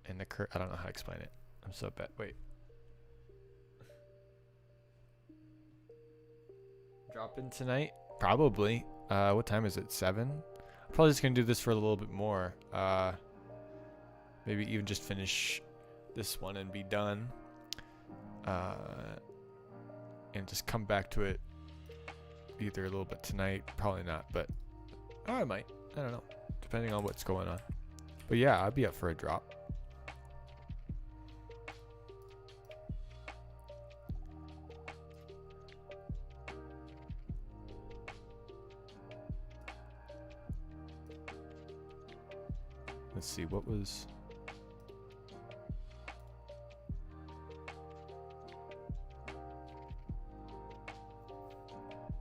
in the curve. I don't know how to explain it. I'm so bad. Wait. Drop in tonight? Probably. What time is it? 7? I'm probably just gonna do this for a little bit more. Maybe even just finish this one and be done. And just come back to it either a little bit tonight. Probably not, but I might. I don't know. Depending on what's going on. But yeah, I'd be up for a drop. Let's see, what was...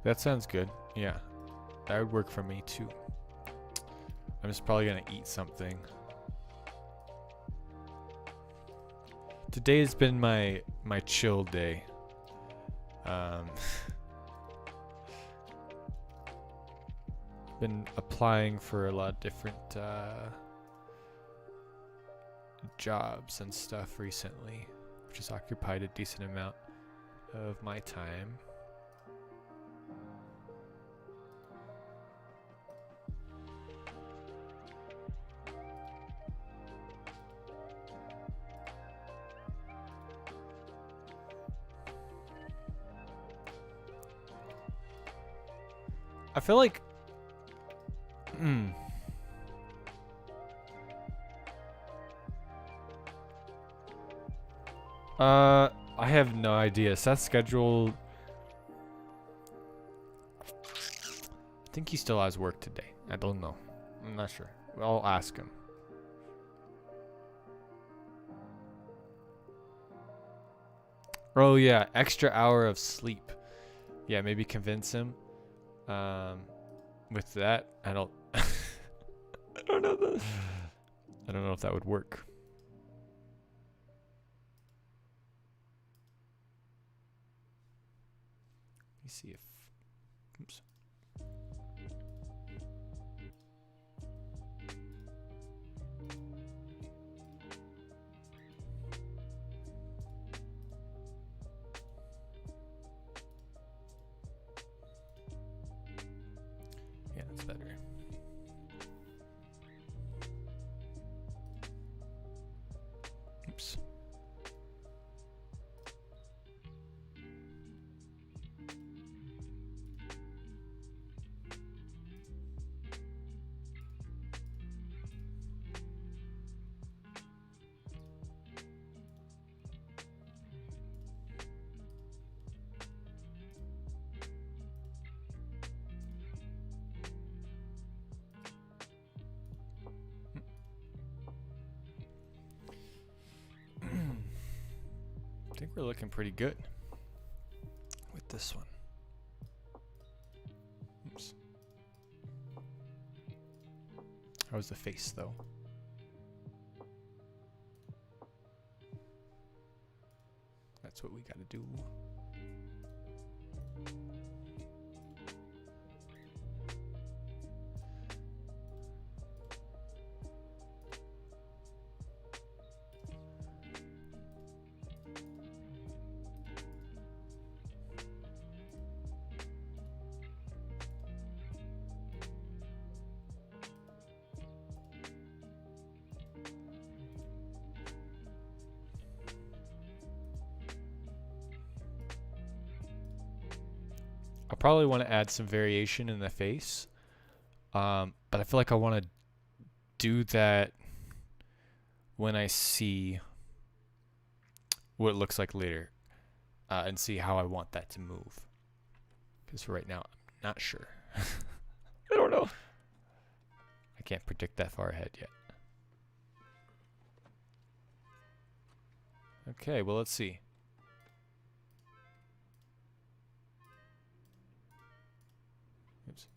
That sounds good. Yeah, that would work for me too. I'm just probably gonna eat something. Today has been my chill day. Been applying for a lot of different jobs and stuff recently, which has occupied a decent amount of my time. I feel like I have no idea. Seth's schedule, I think he still has work today. I don't know. I'm not sure. I'll ask him. Oh yeah, extra hour of sleep. Yeah, maybe convince him. With that, I don't I don't know. I don't know if that would work. Let me see if... Oops. Yeah, that's better. Oops. I think we're looking pretty good with this one. Oops. How's the face though? That's what we gotta do. I probably want to add some variation in the face, but I feel like I want to do that when I see what it looks like later, and see how I want that to move. Because for right now, I'm not sure. I don't know. I can't predict that far ahead yet. Okay, well, let's see. Oops.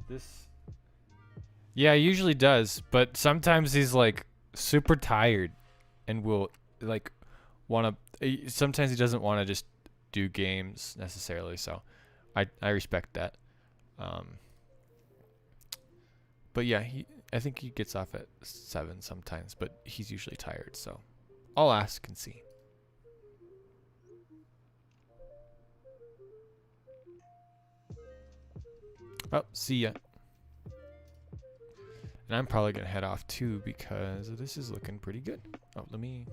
This. Yeah, he usually does, but sometimes he's like super tired and will like want to. Sometimes he doesn't want to just do games necessarily, so I respect that. But yeah, I think he gets off at 7 sometimes, but he's usually tired, so I'll ask and see. Oh, see ya. And I'm probably gonna head off too because this is looking pretty good. Oh, let me.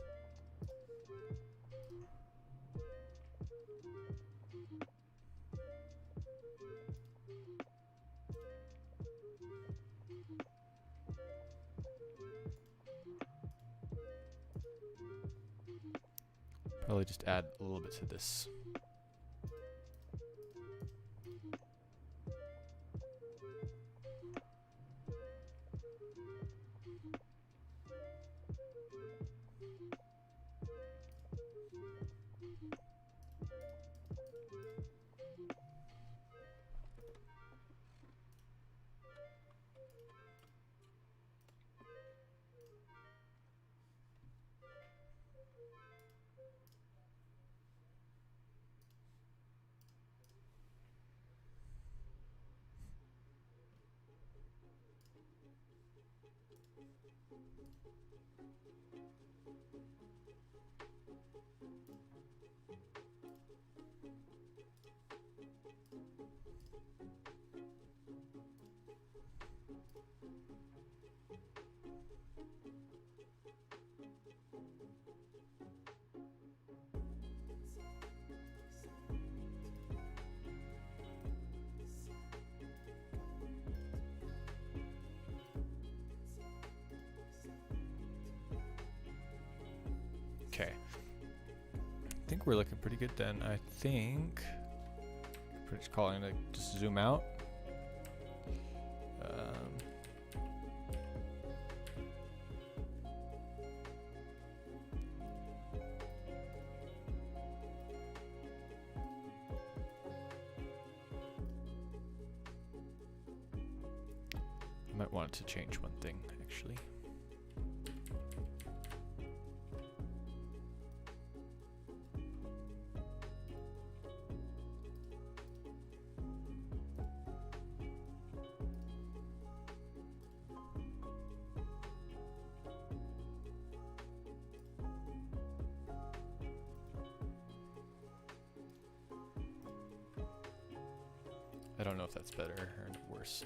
Probably just add a little bit to this. Okay. I think we're looking pretty good then. I think we're just calling it just zoom out. I might want to change one thing actually. I don't know if that's better or worse.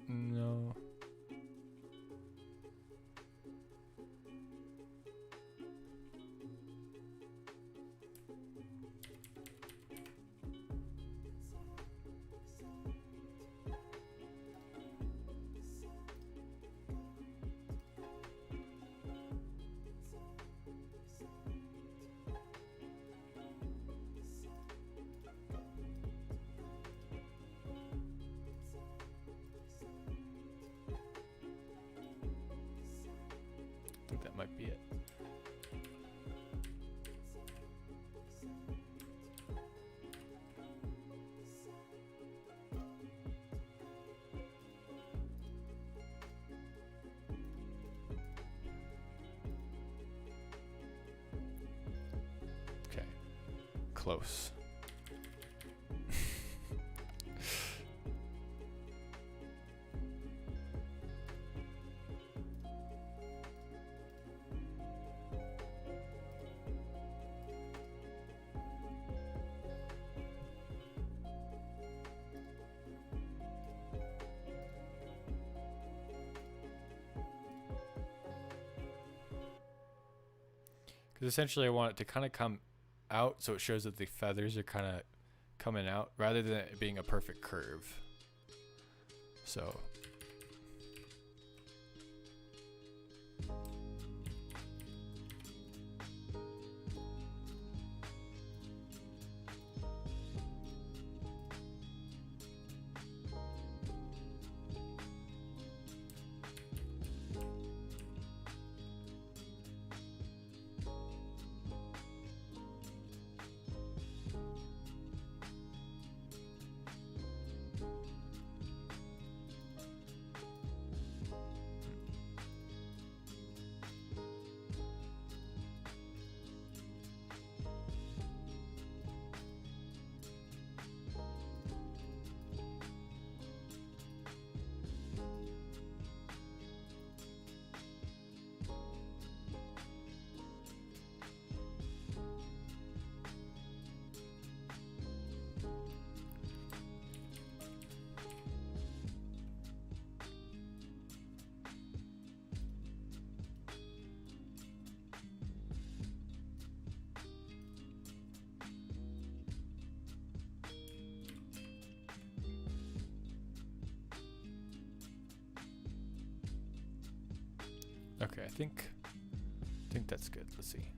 No. I think that might be it. Okay. Close. Because essentially I want it to kind of come out so it shows that the feathers are kind of coming out rather than it being a perfect curve. So okay, I think that's good. Let's see.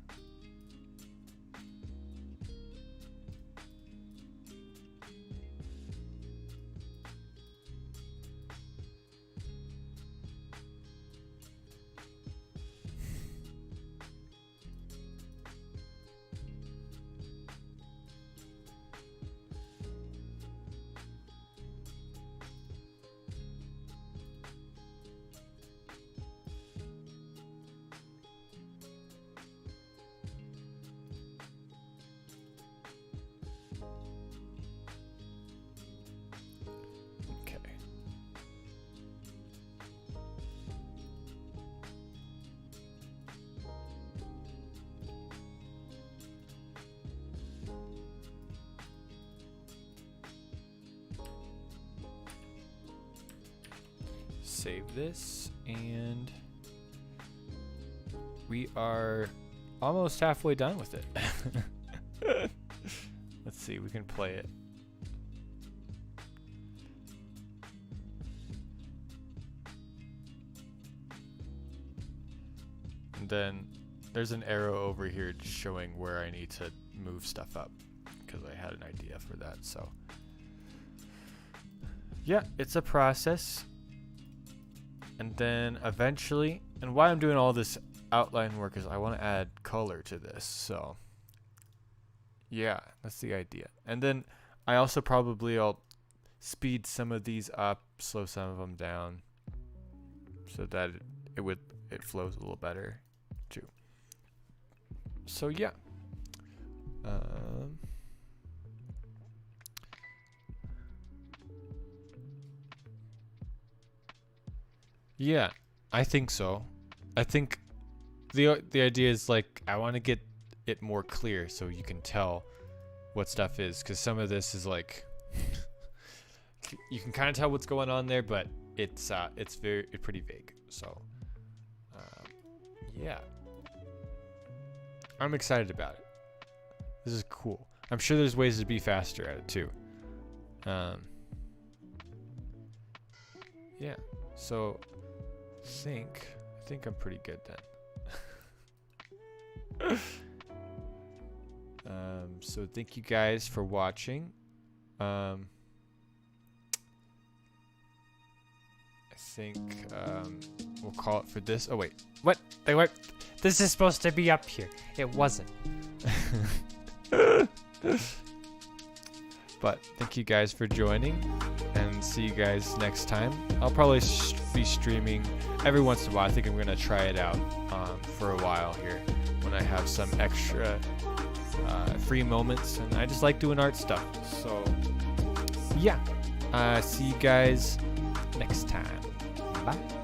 Save this, and we are almost halfway done with it. Let's see, we can play it. And then there's an arrow over here just showing where I need to move stuff up, because I had an idea for that. So yeah, it's a process. And then eventually, and why I'm doing all this outline work is I want to add color to this. So yeah, that's the idea. And then I also I'll speed some of these up, slow some of them down, so that it flows a little better too. So yeah. Yeah, I think so. I think the idea is like I want to get it more clear so you can tell what stuff is, because some of this is like you can kind of tell what's going on there, but it's pretty vague. So yeah, I'm excited about it. This is cool. I'm sure there's ways to be faster at it too. Yeah, so I think I'm pretty good then. So thank you guys for watching. I think we'll call it for this. Oh wait, what? This is supposed to be up here. It wasn't. But thank you guys for joining, and see you guys next time. I'll probably be streaming every once in a while. I think I'm gonna try it out for a while here when I have some extra free moments, and I just like doing art stuff. So yeah, see you guys next time. Bye.